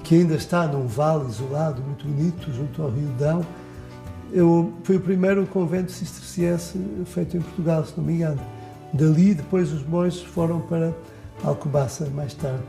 que ainda está num vale isolado, muito bonito, junto ao Rio Dão. Foi o primeiro convento cisterciense feito em Portugal, se não me engano. Dali, depois, os monges foram para Alcobaça, mais tarde.